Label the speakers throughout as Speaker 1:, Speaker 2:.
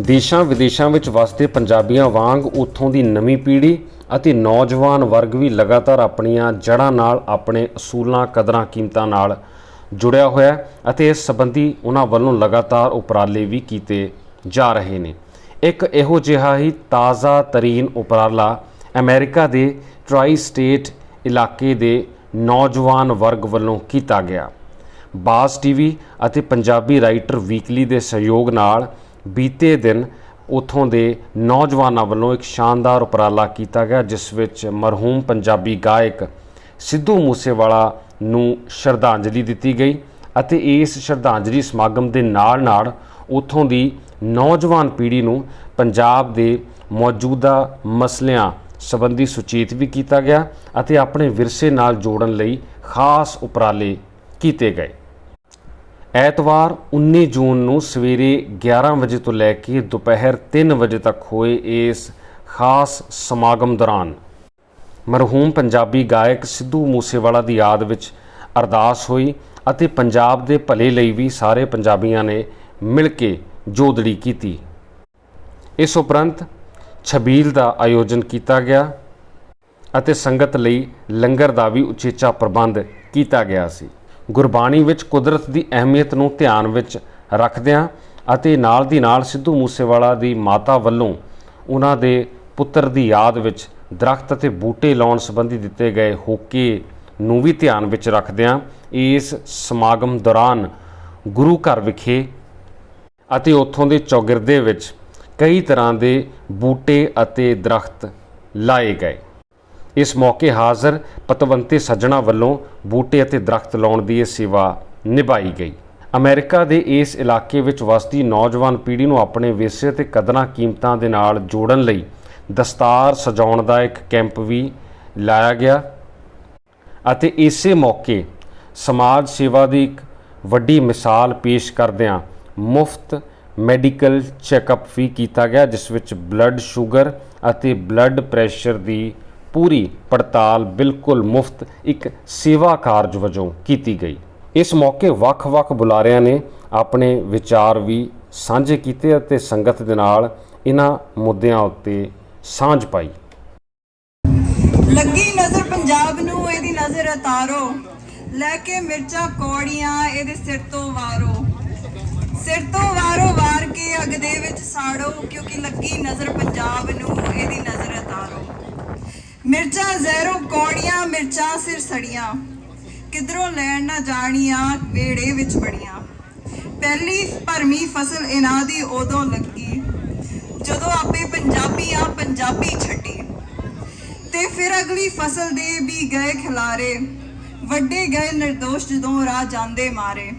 Speaker 1: ਦੇਸ਼ਾਂ ਵਿਦੇਸ਼ਾਂ ਵਿੱਚ ਵਸਦੇ ਪੰਜਾਬੀਆਂ ਵਾਂਗ ਉੱਥੋਂ ਦੀ ਨਵੀਂ ਪੀੜ੍ਹੀ ਅਤੇ ਨੌਜਵਾਨ ਵਰਗ ਵੀ ਲਗਾਤਾਰ ਆਪਣੀਆਂ ਜੜ੍ਹਾਂ ਨਾਲ, ਆਪਣੇ ਅਸੂਲਾਂ, ਕਦਰਾਂ ਕੀਮਤਾਂ ਨਾਲ ਜੁੜਿਆ ਹੋਇਆ ਅਤੇ ਇਸ ਸੰਬੰਧੀ ਉਹਨਾਂ ਵੱਲੋਂ ਲਗਾਤਾਰ ਉਪਰਾਲੇ ਵੀ ਕੀਤੇ ਜਾ ਰਹੇ ਨੇ। ਇੱਕ ਇਹੋ ਜਿਹਾ ਹੀ ਤਾਜ਼ਾ ਤਰੀਨ ਉਪਰਾਲਾ ਅਮਰੀਕਾ ਦੇ ਟ੍ਰਾਈ ਸਟੇਟ ਇਲਾਕੇ ਦੇ ਨੌਜਵਾਨ ਵਰਗ ਵੱਲੋਂ ਕੀਤਾ ਗਿਆ। ਬਾਜ਼ ਟੀਵੀ ਅਤੇ ਪੰਜਾਬੀ ਰਾਈਟਰ ਵੀਕਲੀ ਦੇ ਸਹਿਯੋਗ ਨਾਲ ਬੀਤੇ ਦਿਨ ਉੱਥੋਂ ਦੇ ਨੌਜਵਾਨਾਂ ਵੱਲੋਂ ਇੱਕ ਸ਼ਾਨਦਾਰ ਉਪਰਾਲਾ ਕੀਤਾ ਗਿਆ, ਜਿਸ ਵਿੱਚ ਮਰਹੂਮ ਪੰਜਾਬੀ ਗਾਇਕ ਸਿੱਧੂ ਮੂਸੇਵਾਲਾ ਨੂੰ ਸ਼ਰਧਾਂਜਲੀ ਦਿੱਤੀ ਗਈ ਅਤੇ ਇਸ ਸ਼ਰਧਾਂਜਲੀ ਸਮਾਗਮ ਦੇ ਨਾਲ ਉੱਥੋਂ ਦੀ ਨੌਜਵਾਨ ਪੀੜ੍ਹੀ ਨੂੰ ਪੰਜਾਬ ਦੇ ਮੌਜੂਦਾ ਮਸਲਿਆਂ ਸੰਬੰਧੀ ਸੁਚੇਤ ਵੀ ਕੀਤਾ ਗਿਆ ਅਤੇ ਆਪਣੇ ਵਿਰਸੇ ਨਾਲ ਜੋੜਨ ਲਈ ਖਾਸ ਉਪਰਾਲੇ ਕੀਤੇ ਗਏ। ਐਤਵਾਰ 19 ਜੂਨ ਨੂੰ ਸਵੇਰੇ 11 ਵਜੇ ਤੋਂ ਲੈ ਕੇ ਦੁਪਹਿਰ 3 ਵਜੇ ਤੱਕ ਹੋਏ ਇਸ ਖਾਸ ਸਮਾਗਮ ਦੌਰਾਨ ਮਰਹੂਮ ਪੰਜਾਬੀ ਗਾਇਕ ਸਿੱਧੂ ਮੂਸੇਵਾਲਾ ਦੀ ਯਾਦ ਵਿੱਚ ਅਰਦਾਸ ਹੋਈ ਅਤੇ ਪੰਜਾਬ ਦੇ ਭਲੇ ਲਈ ਵੀ ਸਾਰੇ ਪੰਜਾਬੀਆਂ ਨੇ ਮਿਲ ਕੇ ਜੋਦੜੀ ਕੀਤੀ। ਇਸ ਉਪਰੰਤ ਛਬੀਲ ਦਾ ਆਯੋਜਨ ਕੀਤਾ ਗਿਆ ਅਤੇ ਸੰਗਤ ਲਈ ਲੰਗਰ ਦਾ ਵੀ ਉਚੇਚਾ ਪ੍ਰਬੰਧ ਕੀਤਾ ਗਿਆ ਸੀ। ਗੁਰਬਾਣੀ ਵਿੱਚ ਕੁਦਰਤ ਦੀ ਅਹਿਮੀਅਤ ਨੂੰ ਧਿਆਨ ਵਿੱਚ ਰੱਖਦਿਆਂ ਅਤੇ ਨਾਲ ਦੀ ਨਾਲ ਸਿੱਧੂ ਮੂਸੇਵਾਲਾ ਦੀ ਮਾਤਾ ਵੱਲੋਂ ਉਹਨਾਂ ਦੇ ਪੁੱਤਰ ਦੀ ਯਾਦ ਵਿੱਚ ਦਰਖਤ ਅਤੇ ਬੂਟੇ ਲਾਉਣ ਸੰਬੰਧੀ ਦਿੱਤੇ ਗਏ ਹੋਕੇ ਨੂੰ ਵੀ ਧਿਆਨ ਵਿੱਚ ਰੱਖਦਿਆਂ ਇਸ ਸਮਾਗਮ ਦੌਰਾਨ ਗੁਰੂ ਘਰ ਵਿਖੇ ਅਤੇ ਉੱਥੋਂ ਦੇ ਚੌਗਿਰਦੇ ਵਿੱਚ ਕਈ ਤਰ੍ਹਾਂ ਦੇ ਬੂਟੇ ਅਤੇ ਦਰਖਤ ਲਾਏ ਗਏ। ਇਸ ਮੌਕੇ ਹਾਜ਼ਰ ਪਤਵੰਤੇ ਸੱਜਣਾ ਵੱਲੋਂ ਬੂਟੇ ਅਤੇ ਦਰਖਤ ਲਾਉਣ ਦੀ ਇਹ ਸੇਵਾ ਨਿਭਾਈ ਗਈ। ਅਮਰੀਕਾ ਦੇ ਇਸ ਇਲਾਕੇ ਵਿੱਚ ਵਸਦੀ ਨੌਜਵਾਨ ਪੀੜ੍ਹੀ ਨੂੰ ਆਪਣੇ ਵਿਰਸੇ ਅਤੇ ਕਦਰਾਂ ਕੀਮਤਾਂ ਦੇ ਨਾਲ ਜੋੜਨ ਲਈ ਦਸਤਾਰ ਸਜਾਉਣ ਦਾ ਇੱਕ ਕੈਂਪ ਵੀ ਲਾਇਆ ਗਿਆ ਅਤੇ ਇਸੇ ਮੌਕੇ ਸਮਾਜ ਸੇਵਾ ਦੀ ਇੱਕ ਵੱਡੀ ਮਿਸਾਲ ਪੇਸ਼ ਕਰਦਿਆਂ ਮੁਫਤ ਮੈਡੀਕਲ ਚੈੱਕਅਪ ਵੀ ਕੀਤਾ ਗਿਆ, ਜਿਸ ਵਿੱਚ ਬਲੱਡ ਸ਼ੂਗਰ ਅਤੇ ਬਲੱਡ ਪ੍ਰੈਸ਼ਰ ਦੀ ਪੂਰੀ ਪੜਤਾਲ ਬਿਲਕੁਲ ਮੁਫਤ ਇੱਕ ਸੇਵਾ ਕਾਰਜ ਵਜੋਂ ਕੀਤੀ ਗਈ। ਇਸ ਮੌਕੇ ਵੱਖ-ਵੱਖ ਬੁਲਾਰਿਆਂ ਨੇ ਆਪਣੇ ਵਿਚਾਰ ਵੀ ਸਾਂਝੇ ਕੀਤੇ ਅਤੇ ਸੰਗਤ ਦੇ ਨਾਲ ਇਹਨਾਂ ਮੁੱਦਿਆਂ ਉੱਤੇ ਸਾਂਝ ਪਾਈ।
Speaker 2: ਲੱਗੀ ਨਜ਼ਰ ਪੰਜਾਬ ਨੂੰ ਇਹਦੀ ਨਜ਼ਰ ਉਤਾਰੋ, ਲੈ ਕੇ ਮਿਰਚਾਂ ਕੌੜੀਆਂ ਇਹਦੇ ਸਿਰ ਤੋਂ ਵਾਰੋ ਵਾਰ ਕੇ ਅੱਗ ਦੇ ਵਿੱਚ ਸਾੜੋ, ਕਿਉਂਕਿ ਲੱਗੀ ਨਜ਼ਰ ਪੰਜਾਬ ਨੂੰ ਇਹਦੀ ਨਜ਼ਰ ਉਤਾਰੋ। ਮਿਰਚਾਂ ਜ਼ਹਿਰੋਂ ਕੌੜੀਆਂ, ਮਿਰਚਾਂ ਸਿਰ ਸੜੀਆਂ, ਕਿਧਰੋਂ ਲੈਣ ਨਾ ਜਾਣੀਆਂ ਵੇੜੇ ਵਿੱਚ ਬੜੀਆਂ। ਪਹਿਲੀ ਭਰਮੀ ਫਸਲ ਇਹਨਾਂ ਦੀ ਉਦੋਂ ਲੱਗੀ ਜਦੋਂ ਆਪੇ ਪੰਜਾਬੀਆਂ ਪੰਜਾਬੀ ਛੱਡੀ, ਤੇ ਫਿਰ ਅਗਲੀ ਫਸਲ ਦੇ ਵੀ ਗਏ ਖਿਲਾਰੇ, ਵੱਡੇ ਗਏ ਨਿਰਦੋਸ਼ ਜਦੋਂ ਰਾਹ ਜਾਂਦੇ ਮਾਰੇ।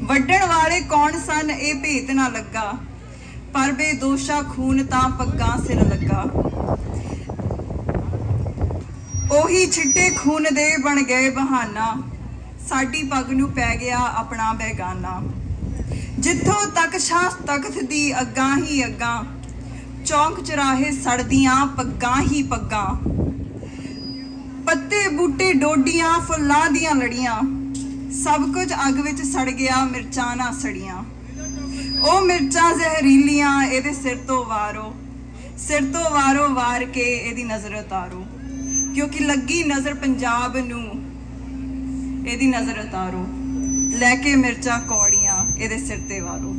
Speaker 2: ਵੱਢਣ ਵਾਲੇ ਕੌਣ ਸਨ ਇਹ ਭੇਤ ਨਾ ਲੱਗਾ, ਪਰ ਬੇਦੋਸ਼ਾ ਖੂਨ ਤਾਂ ਪੱਗਾਂ ਸਿਰ ਲੱਗਾ। ਉਹੀ ਛਿੱਟੇ ਖੂਨ ਦੇ ਬਣ ਗਏ ਬਹਾਨਾ, ਸਾਡੀ ਪੱਗ ਨੂੰ ਪੈ ਗਿਆ ਆਪਣਾ ਬੇਗਾਨਾ। ਜਿੱਥੋਂ ਤੱਕ ਸ਼ਾਹ ਤਖਤ ਦੀ ਅੱਗਾਂ ਹੀ ਅੱਗਾਂ, ਚੌਂਕ ਚਰਾਹੇ ਸੜਦੀਆਂ ਪੱਗਾਂ ਹੀ ਪੱਗਾਂ। ਪੱਤੇ ਬੂਟੇ ਡੋਡੀਆਂ ਫੁੱਲਾਂ ਦੀਆਂ ਲੜੀਆਂ, ਸਭ ਕੁਝ ਅੱਗ ਵਿੱਚ ਸੜ ਗਿਆ ਮਿਰਚਾਂ ਨਾ ਸੜੀਆਂ। ਉਹ ਮਿਰਚਾਂ ਜ਼ਹਿਰੀਲੀਆਂ ਇਹਦੇ ਸਿਰ ਤੋਂ ਵਾਰੋ ਵਾਰ ਕੇ ਇਹਦੀ ਨਜ਼ਰ ਉਤਾਰੋ, ਕਿਉਂਕਿ ਲੱਗੀ ਨਜ਼ਰ ਪੰਜਾਬ ਨੂੰ ਇਹਦੀ ਨਜ਼ਰ ਉਤਾਰੋ, ਲੈ ਕੇ ਮਿਰਚਾਂ ਕੌੜੀਆਂ ਇਹਦੇ ਸਿਰ ਤੇ ਵਾਰੋ।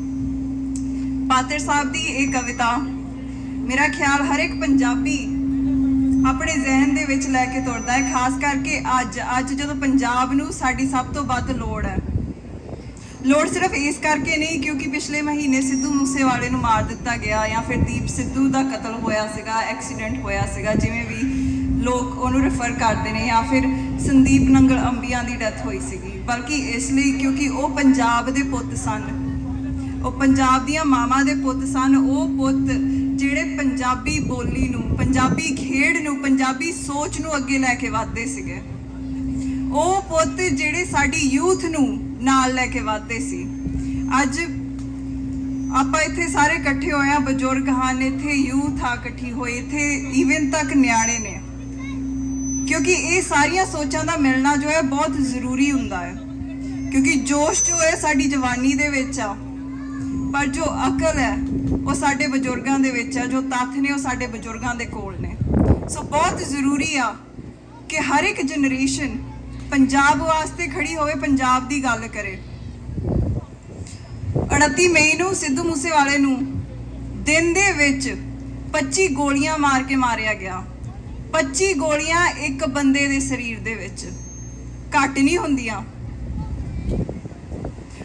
Speaker 2: ਪਾਤਰ ਸਾਹਿਬ ਦੀ ਇਹ ਕਵਿਤਾ ਮੇਰਾ ਖਿਆਲ ਹਰ ਇੱਕ ਪੰਜਾਬੀ ਆਪਣੇ ਜ਼ਿਹਨ ਦੇ ਵਿੱਚ ਲੈ ਕੇ ਤੁਰਦਾ ਹੈ, ਖਾਸ ਕਰਕੇ ਅੱਜ ਜਦੋਂ ਪੰਜਾਬ ਨੂੰ ਸਾਡੀ ਸਭ ਤੋਂ ਵੱਧ ਲੋੜ ਸਿਰਫ ਇਸ ਕਰਕੇ ਨਹੀਂ ਕਿਉਂਕਿ ਪਿਛਲੇ ਮਹੀਨੇ ਸਿੱਧੂ ਮੂਸੇਵਾਲੇ ਨੂੰ ਮਾਰ ਦਿੱਤਾ ਗਿਆ ਜਾਂ ਫਿਰ ਦੀਪ ਸਿੱਧੂ ਦਾ ਕਤਲ ਹੋਇਆ ਸੀਗਾ, ਐਕਸੀਡੈਂਟ ਹੋਇਆ ਸੀਗਾ, ਜਿਵੇਂ ਵੀ ਲੋਕ ਉਹਨੂੰ ਰੈਫਰ ਕਰਦੇ ਨੇ, ਜਾਂ ਫਿਰ ਸੰਦੀਪ ਨੰਗਲ ਅੰਬੀਆਂ ਦੀ ਡੈਥ ਹੋਈ ਸੀਗੀ, ਬਲਕਿ ਇਸ ਲਈ ਕਿਉਂਕਿ ਉਹ ਪੰਜਾਬ ਦੇ ਪੁੱਤ ਸਨ, ਉਹ ਪੰਜਾਬ ਦੀਆਂ ਮਾਵਾਂ ਦੇ ਪੁੱਤ ਸਨ। ਉਹ ਪੁੱਤ ਜਿਹੜੇ ਪੰਜਾਬੀ ਬੋਲੀ ਨੂੰ, ਪੰਜਾਬੀ ਖੇਡ ਨੂੰ, ਪੰਜਾਬੀ ਸੋਚ ਨੂੰ ਅੱਗੇ ਲੈ ਕੇ ਵਧਦੇ ਸੀਗੇ। ਉਹ ਪੁੱਤ ਜਿਹੜੇ ਸਾਡੀ ਯੂਥ ਨੂੰ ਨਾਲ ਲੈ ਕੇ ਵਧਦੇ ਸੀ। ਅੱਜ ਆਪਾਂ ਇੱਥੇ ਸਾਰੇ ਇਕੱਠੇ ਹੋਏ ਆ, ਬਜ਼ੁਰਗ ਹਨ ਇੱਥੇ, ਯੂਥ ਆ ਇਕੱਠੀ ਹੋਈ ਇੱਥੇ, ਈਵਨ ਤੱਕ ਨਿਆਣੇ ਨੇ, ਕਿਉਂਕਿ ਇਹ ਸਾਰੀਆਂ ਸੋਚਾਂ ਦਾ ਮਿਲਣਾ ਜੋ ਹੈ ਬਹੁਤ ਜ਼ਰੂਰੀ ਹੁੰਦਾ ਹੈ, ਕਿਉਂਕਿ ਜੋਸ਼ ਜੋ ਹੈ ਸਾਡੀ ਜਵਾਨੀ ਦੇ ਵਿੱਚ ਆ, पर जो अकल है वो साडे बजुर्गों दे विच है, जो तत्थ ने वो साडे बजुर्गों दे कोल ने। सो बहुत ज़रूरी आ कि हर एक जनरेशन पंजाब वास्ते खड़ी होवे, पंजाब दी गल करे। 29 मई नूं सिद्धू मूसेवाले नूं दिन दे विच 25 गोलियां मार के मारिया गया। 25 गोलियां एक बंदे दे शरीर दे विच घट नहीं हुंदियां।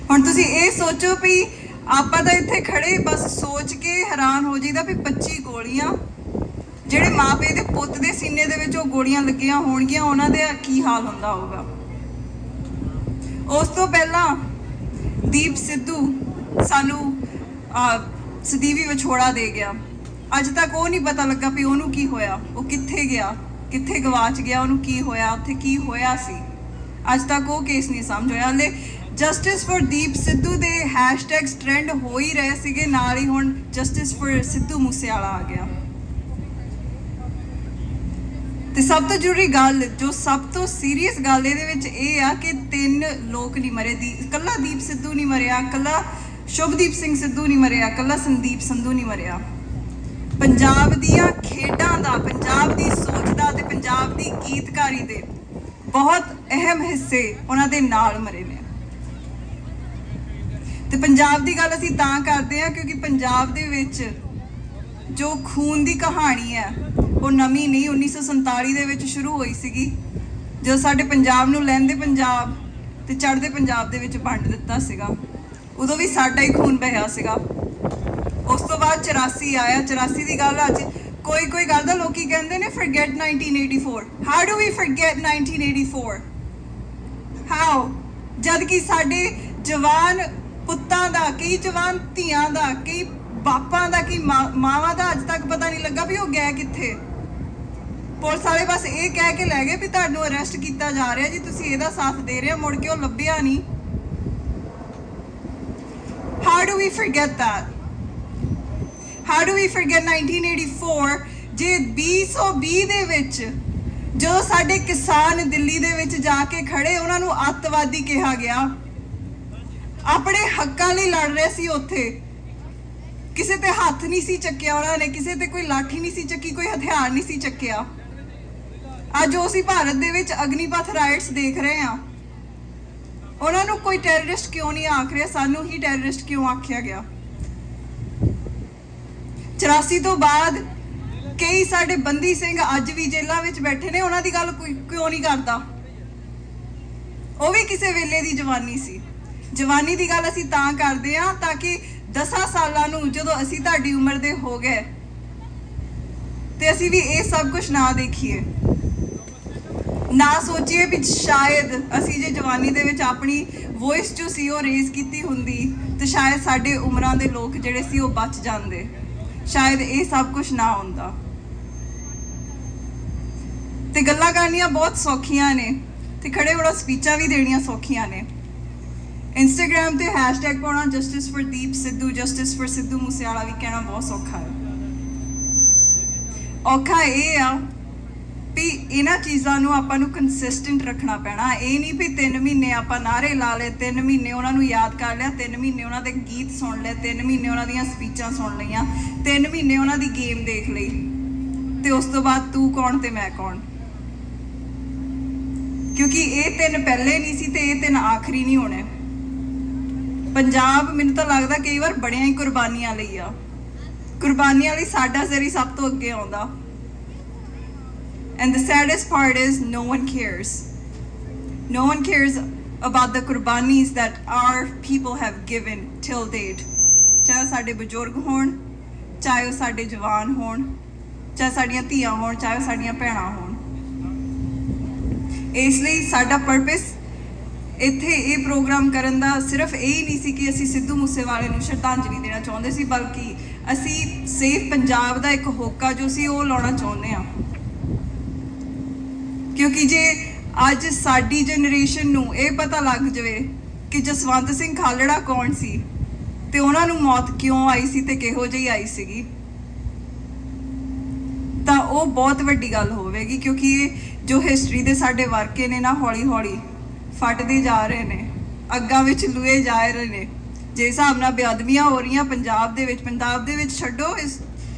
Speaker 2: हुण तुसीं ये सोचो भी आपां तां इत्थे खड़े बस सोच के हैरान हो जाईदा भी 25 गोलियां ਜਿਹੜੇ ਮਾਪੇ ਦੇ ਪੁੱਤ ਦੇ ਸੀਨੇ ਦੇ ਵਿੱਚ ਉਹ ਗੋਲੀਆਂ ਲੱਗੀਆਂ ਹੋਣਗੀਆਂ, ਉਹਨਾਂ ਦੇ ਕੀ ਹਾਲ ਹੁੰਦਾ ਹੋਊਗਾ। ਉਸ ਤੋਂ ਪਹਿਲਾਂ ਦੀਪ ਸਿੱਧੂ ਸਾਨੂੰ ਸਦੀਵੀ ਵਿਛੋੜਾ ਦੇ ਗਿਆ। ਅੱਜ ਤੱਕ ਉਹ ਨਹੀਂ ਪਤਾ ਲੱਗਾ ਵੀ ਉਹਨੂੰ ਕੀ ਹੋਇਆ, ਉਹ ਕਿੱਥੇ ਗਿਆ, ਕਿੱਥੇ ਗਵਾਚ ਗਿਆ, ਉਹਨੂੰ ਕੀ ਹੋਇਆ, ਉੱਥੇ ਕੀ ਹੋਇਆ ਸੀ। ਅੱਜ ਤੱਕ ਉਹ ਕੇਸ ਨਹੀਂ ਸਮਝ ਹੋਇਆ। ਹਲੇ ਜਸਟਿਸ ਫॉर ਦੀਪ ਸਿੱਧੂ ਦੇ ਹੈਸ਼ਟੈਗਸ ਟ੍ਰੈਂਡ ਹੋ ਹੀ ਰਹੇ ਸੀਗੇ, ਨਾਲ ਹੀ ਹੁਣ ਜਸਟਿਸ ਫॉर ਸਿੱਧੂ ਮੂਸੇਵਾਲਾ ਆ ਗਿਆ। ਤੇ ਸਭ ਤੋਂ ਜ਼ਰੂਰੀ ਗੱਲ, ਜੋ ਸਭ ਤੋਂ ਸੀਰੀਅਸ ਗੱਲ ਇਹਦੇ ਵਿੱਚ ਇਹ ਆ ਕਿ 3 ਲੋਕ ਨਹੀਂ ਮਰੇ। ਇਕੱਲਾ ਦੀਪ ਸਿੱਧੂ ਨਹੀਂ ਮਰਿਆ, ਇਕੱਲਾ ਸ਼ੁਭਦੀਪ ਸਿੰਘ ਸਿੱਧੂ ਨਹੀਂ ਮਰਿਆ, ਇਕੱਲਾ ਸੰਦੀਪ ਸੰਧੂ ਨਹੀਂ ਮਰਿਆ। ਪੰਜਾਬ ਦੀਆਂ ਖੇਡਾਂ ਦਾ, ਪੰਜਾਬ ਦੀ ਸੋਚ ਦਾ ਤੇ ਪੰਜਾਬ ਦੀ ਗੀਤਕਾਰੀ ਦੇ ਬਹੁਤ ਅਹਿਮ ਹਿੱਸੇ ਉਹਨਾਂ ਦੇ ਨਾਲ ਮਰੇ ਨੇ। ਤੇ ਪੰਜਾਬ ਦੀ ਗੱਲ ਅਸੀਂ ਤਾਂ ਕਰਦੇ ਆ ਕਿਉਂਕਿ ਪੰਜਾਬ ਦੇ ਵਿੱਚ ਜੋ ਖੂਨ ਦੀ ਕਹਾਣੀ ਹੈ ਉਹ ਨਵੀਂ ਨਹੀਂ, 1947 ਦੇ ਵਿੱਚ ਸ਼ੁਰੂ ਹੋਈ ਸੀਗੀ, ਜਦੋਂ ਸਾਡੇ ਪੰਜਾਬ ਨੂੰ ਲਹਿੰਦੇ ਪੰਜਾਬ ਤੇ ਚੜ੍ਹਦੇ ਪੰਜਾਬ ਦੇ ਵਿੱਚ ਵੰਡ ਦਿੱਤਾ ਸੀਗਾ। ਉਦੋਂ ਵੀ ਸਾਡਾ ਹੀ ਖੂਨ ਵਹਿਆ ਸੀਗਾ। ਉਸ ਤੋਂ ਬਾਅਦ 84 ਆਇਆ। 84 ਦੀ ਗੱਲ ਅੱਜ ਕੋਈ ਕਰਦਾ, ਲੋਕੀ ਕਹਿੰਦੇ ਨੇ forget 1984। how do we forget 1984? how? ਜਦ ਕਿ ਸਾਡੇ ਜਵਾਨ ਪੁੱਤਾਂ ਦਾ, ਕਈ ਜਵਾਨ ਧੀਆਂ ਦਾ, ਕਈ ਬਾਪਾਂ ਦਾ, ਕਈ ਮਾਵਾਂ ਦਾ ਅੱਜ ਤੱਕ ਪਤਾ ਨਹੀਂ ਲੱਗਾ ਵੀ ਉਹ ਗਏ ਕਿੱਥੇ। ਪੁਲਿਸ ਵਾਲੇ ਬਸ ਇਹ ਕਹਿ ਕੇ ਲੈ ਗਏ ਵੀ ਤੁਹਾਨੂੰ ਅਰੈਸਟ ਕੀਤਾ ਜਾ ਰਿਹਾ ਜੀ, ਤੁਸੀਂ ਇਹਦਾ ਸਾਥ ਦੇ ਰਹੇ ਹੋ, ਮੁੜ ਕੇ ਉਹ ਲੱਭਿਆ ਨਹੀਂ। how do we forget that? how do we forget 1984? ਜੇ 2020 ਦੇ ਵਿੱਚ ਜੋ ਸਾਡੇ ਕਿਸਾਨ ਦਿੱਲੀ ਦੇ ਵਿੱਚ ਜਾ ਕੇ ਖੜੇ, ਉਹਨਾਂ ਨੂੰ ਅੱਤਵਾਦੀ ਕਿਹਾ ਗਿਆ, ਆਪਣੇ ਹੱਕਾਂ ਲਈ ਲੜ ਰਹੇ ਸੀ। ਉੱਥੇ ਕਿਸੇ ਤੇ ਹੱਥ ਨਹੀਂ ਸੀ ਚੱਕਿਆ ਉਹਨਾਂ ਨੇ, ਕਿਸੇ ਤੇ ਕੋਈ ਲਾਠੀ ਨਹੀਂ ਸੀ ਚੱਕੀ, ਕੋਈ ਹਥਿਆਰ ਨਹੀਂ ਸੀ ਚੱਕਿਆ। ਅੱਜ ਅਸੀਂ ਭਾਰਤ ਦੇ ਵਿੱਚ ਅਗਨੀਪਥ ਰਾਈਟਸ ਦੇਖ ਰਹੇ ਹਾਂ। ਉਹਨਾਂ ਨੂੰ ਕੋਈ ਟੈਰਰਿਸਟ ਕਿਉਂ ਨਹੀਂ ਆਖ ਰਿਹਾ, ਸਾਨੂੰ ਹੀ ਟੈਰਰਿਸਟ ਕਿਉਂ ਆਖਿਆ ਗਿਆ। 84 ਤੋਂ ਬਾਅਦ ਕਈ ਸਾਡੇ ਬੰਦੀ ਸਿੰਘ ਅੱਜ ਵੀ ਜੇਲ੍ਹਾਂ ਵਿੱਚ ਬੈਠੇ ਨੇ, ਉਹਨਾਂ ਦੀ ਗੱਲ ਕੋਈ ਕਿਉਂ ਨਹੀਂ ਕਰਦਾ। ਉਹ ਵੀ ਕਿਸੇ ਵੇਲੇ ਦੀ ਜਵਾਨੀ ਸੀ। ਜਵਾਨੀ ਦੀ ਗੱਲ ਅਸੀਂ ਤਾਂ ਕਰਦੇ ਹਾਂ ਤਾਂ ਕਿ 10 ਸਾਲਾਂ ਨੂੰ ਜਦੋਂ ਅਸੀਂ ਤੁਹਾਡੀ ਉਮਰ ਦੇ ਹੋ ਗਏ ਤੇ ਅਸੀਂ ਵੀ ਇਹ ਸਭ ਕੁਝ ਨਾ ਦੇਖੀਏ, ਨਾ ਸੋਚੀਏ ਵੀ ਸ਼ਾਇਦ ਅਸੀਂ ਜੇ ਜਵਾਨੀ ਦੇ ਵਿੱਚ ਆਪਣੀ ਵੌਇਸ ਜੋ ਸੀ ਉਹ ਰੇਜ਼ ਕੀਤੀ ਹੁੰਦੀ ਤੇ ਸ਼ਾਇਦ ਸਾਡੇ ਉਮਰਾਂ ਦੇ ਲੋਕ ਜਿਹੜੇ ਸੀ ਉਹ ਬਚ ਜਾਂਦੇ, ਸ਼ਾਇਦ ਇਹ ਸਭ ਕੁਝ ਨਾ ਹੁੰਦਾ। ਤੇ ਗੱਲਾਂ ਕਰਨੀਆਂ ਬਹੁਤ ਸੌਖੀਆਂ ਨੇ ਤੇ ਖੜੇ ਹੋਣਾ ਸਪੀਚਾਂ ਵੀ ਦੇਣੀਆਂ ਸੌਖੀਆਂ ਨੇ। ਇੰਸਟਾਗ੍ਰਾਮ ਤੇ ਹੈਸ਼ਟੈਗ ਪਾਉਣਾ justice for Deep Sidhu, justice for Sidhu Moosewala ਵੀ ਕਹਿਣਾ ਬਹੁਤ ਸੌਖਾ ਹੈ। ਔਖਾ ਇਹ ਆ ਵੀ ਇਹਨਾਂ ਚੀਜ਼ਾਂ ਨੂੰ ਆਪਾਂ ਨੂੰ ਕੰਸਿਸਟੈਂਟ ਰੱਖਣਾ ਪੈਣਾ। ਇਹ ਨਹੀਂ ਵੀ 3 ਮਹੀਨੇ ਆਪਾਂ ਨਾਅਰੇ ਲਾ ਲਏ, 3 ਮਹੀਨੇ ਉਹਨਾਂ ਨੂੰ ਯਾਦ ਕਰ ਲਿਆ, 3 ਮਹੀਨੇ ਉਹਨਾਂ ਦੇ ਗੀਤ ਸੁਣ ਲਏ, 3 ਮਹੀਨੇ ਉਹਨਾਂ ਦੀਆਂ ਸਪੀਚਾਂ ਸੁਣ ਲਈਆਂ, 3 ਮਹੀਨੇ ਉਹਨਾਂ ਦੀ ਗੇਮ ਦੇਖ ਲਈ ਤੇ ਉਸ ਤੋਂ ਬਾਅਦ ਤੂੰ ਕੌਣ ਤੇ ਮੈਂ ਕੌਣ। ਕਿਉਂਕਿ ਇਹ 3 ਪਹਿਲੇ ਨਹੀਂ ਸੀ ਤੇ ਇਹ 3 ਆਖਰੀ ਨਹੀਂ ਹੋਣੇ। ਪੰਜਾਬ ਮੈਨੂੰ ਤਾਂ ਲੱਗਦਾ ਕਈ ਵਾਰ ਬੜੀਆਂ ਹੀ ਕੁਰਬਾਨੀਆਂ ਲਈ ਆ, ਕੁਰਬਾਨੀਆਂ ਲਈ ਸਾਡਾ ਜ਼ਰੀ ਸਭ ਤੋਂ ਅੱਗੇ ਆਉਂਦਾ। And the saddest part is no one cares. No one cares about the qurbanis that our people have given till date. ਚਾਹੇ ਸਾਡੇ ਬਜ਼ੁਰਗ ਹੋਣ, ਚਾਹੇ ਉਹ ਸਾਡੇ ਜਵਾਨ ਹੋਣ, ਚਾਹੇ ਸਾਡੀਆਂ ਧੀਆਂ ਹੋਣ, ਚਾਹੇ ਸਾਡੀਆਂ ਭੈਣਾਂ ਹੋਣ। ਇਸ ਲਈ ਸਾਡਾ ਪਰਪਸ ਇੱਥੇ ਇਹ ਪ੍ਰੋਗਰਾਮ ਕਰਨ ਦਾ ਸਿਰਫ ਇਹ ਨਹੀਂ ਸੀ ਕਿ ਅਸੀਂ ਸਿੱਧੂ ਮੂਸੇਵਾਲੇ ਨੂੰ ਸ਼ਰਧਾਂਜਲੀ ਦੇਣਾ ਚਾਹੁੰਦੇ ਸੀ, ਬਲਕਿ ਅਸੀਂ ਸੇਫ ਪੰਜਾਬ ਦਾ ਇੱਕ ਹੋਕਾ ਜੋ ਸੀ ਉਹ ਲਾਉਣਾ ਚਾਹੁੰਦੇ ਹਾਂ। ਕਿਉਂਕਿ ਜੇ ਅੱਜ ਸਾਡੀ ਜਨਰੇਸ਼ਨ ਨੂੰ ਇਹ ਪਤਾ ਲੱਗ ਜਾਵੇ ਕਿ ਜਸਵੰਤ ਸਿੰਘ ਖਾਲੜਾ ਕੌਣ ਸੀ ਤੇ ਉਹਨਾਂ ਨੂੰ ਮੌਤ ਕਿਉਂ ਆਈ ਸੀ ਤੇ ਕਿਹੋ ਜਿਹੀ ਆਈ ਸੀਗੀ, ਤਾਂ ਉਹ ਬਹੁਤ ਵੱਡੀ ਗੱਲ ਹੋਵੇਗੀ। ਕਿਉਂਕਿ ਇਹ ਜੋ ਹਿਸਟਰੀ ਦੇ ਸਾਡੇ ਵਰਕੇ ਨੇ ਨਾ, ਹੌਲੀ ਹੌਲੀ ਫਟਦੇ ਜਾ ਰਹੇ ਨੇ, ਅੱਗਾਂ ਵਿੱਚ ਲੂਏ ਜਾ ਰਹੇ ਨੇ। ਜੇ ਹਿਸਾਬ ਨਾਲ ਬੇਅਦਬੀਆਂ ਹੋ ਰਹੀਆਂ ਪੰਜਾਬ ਦੇ ਵਿੱਚ ਛੱਡੋ, ਇਸ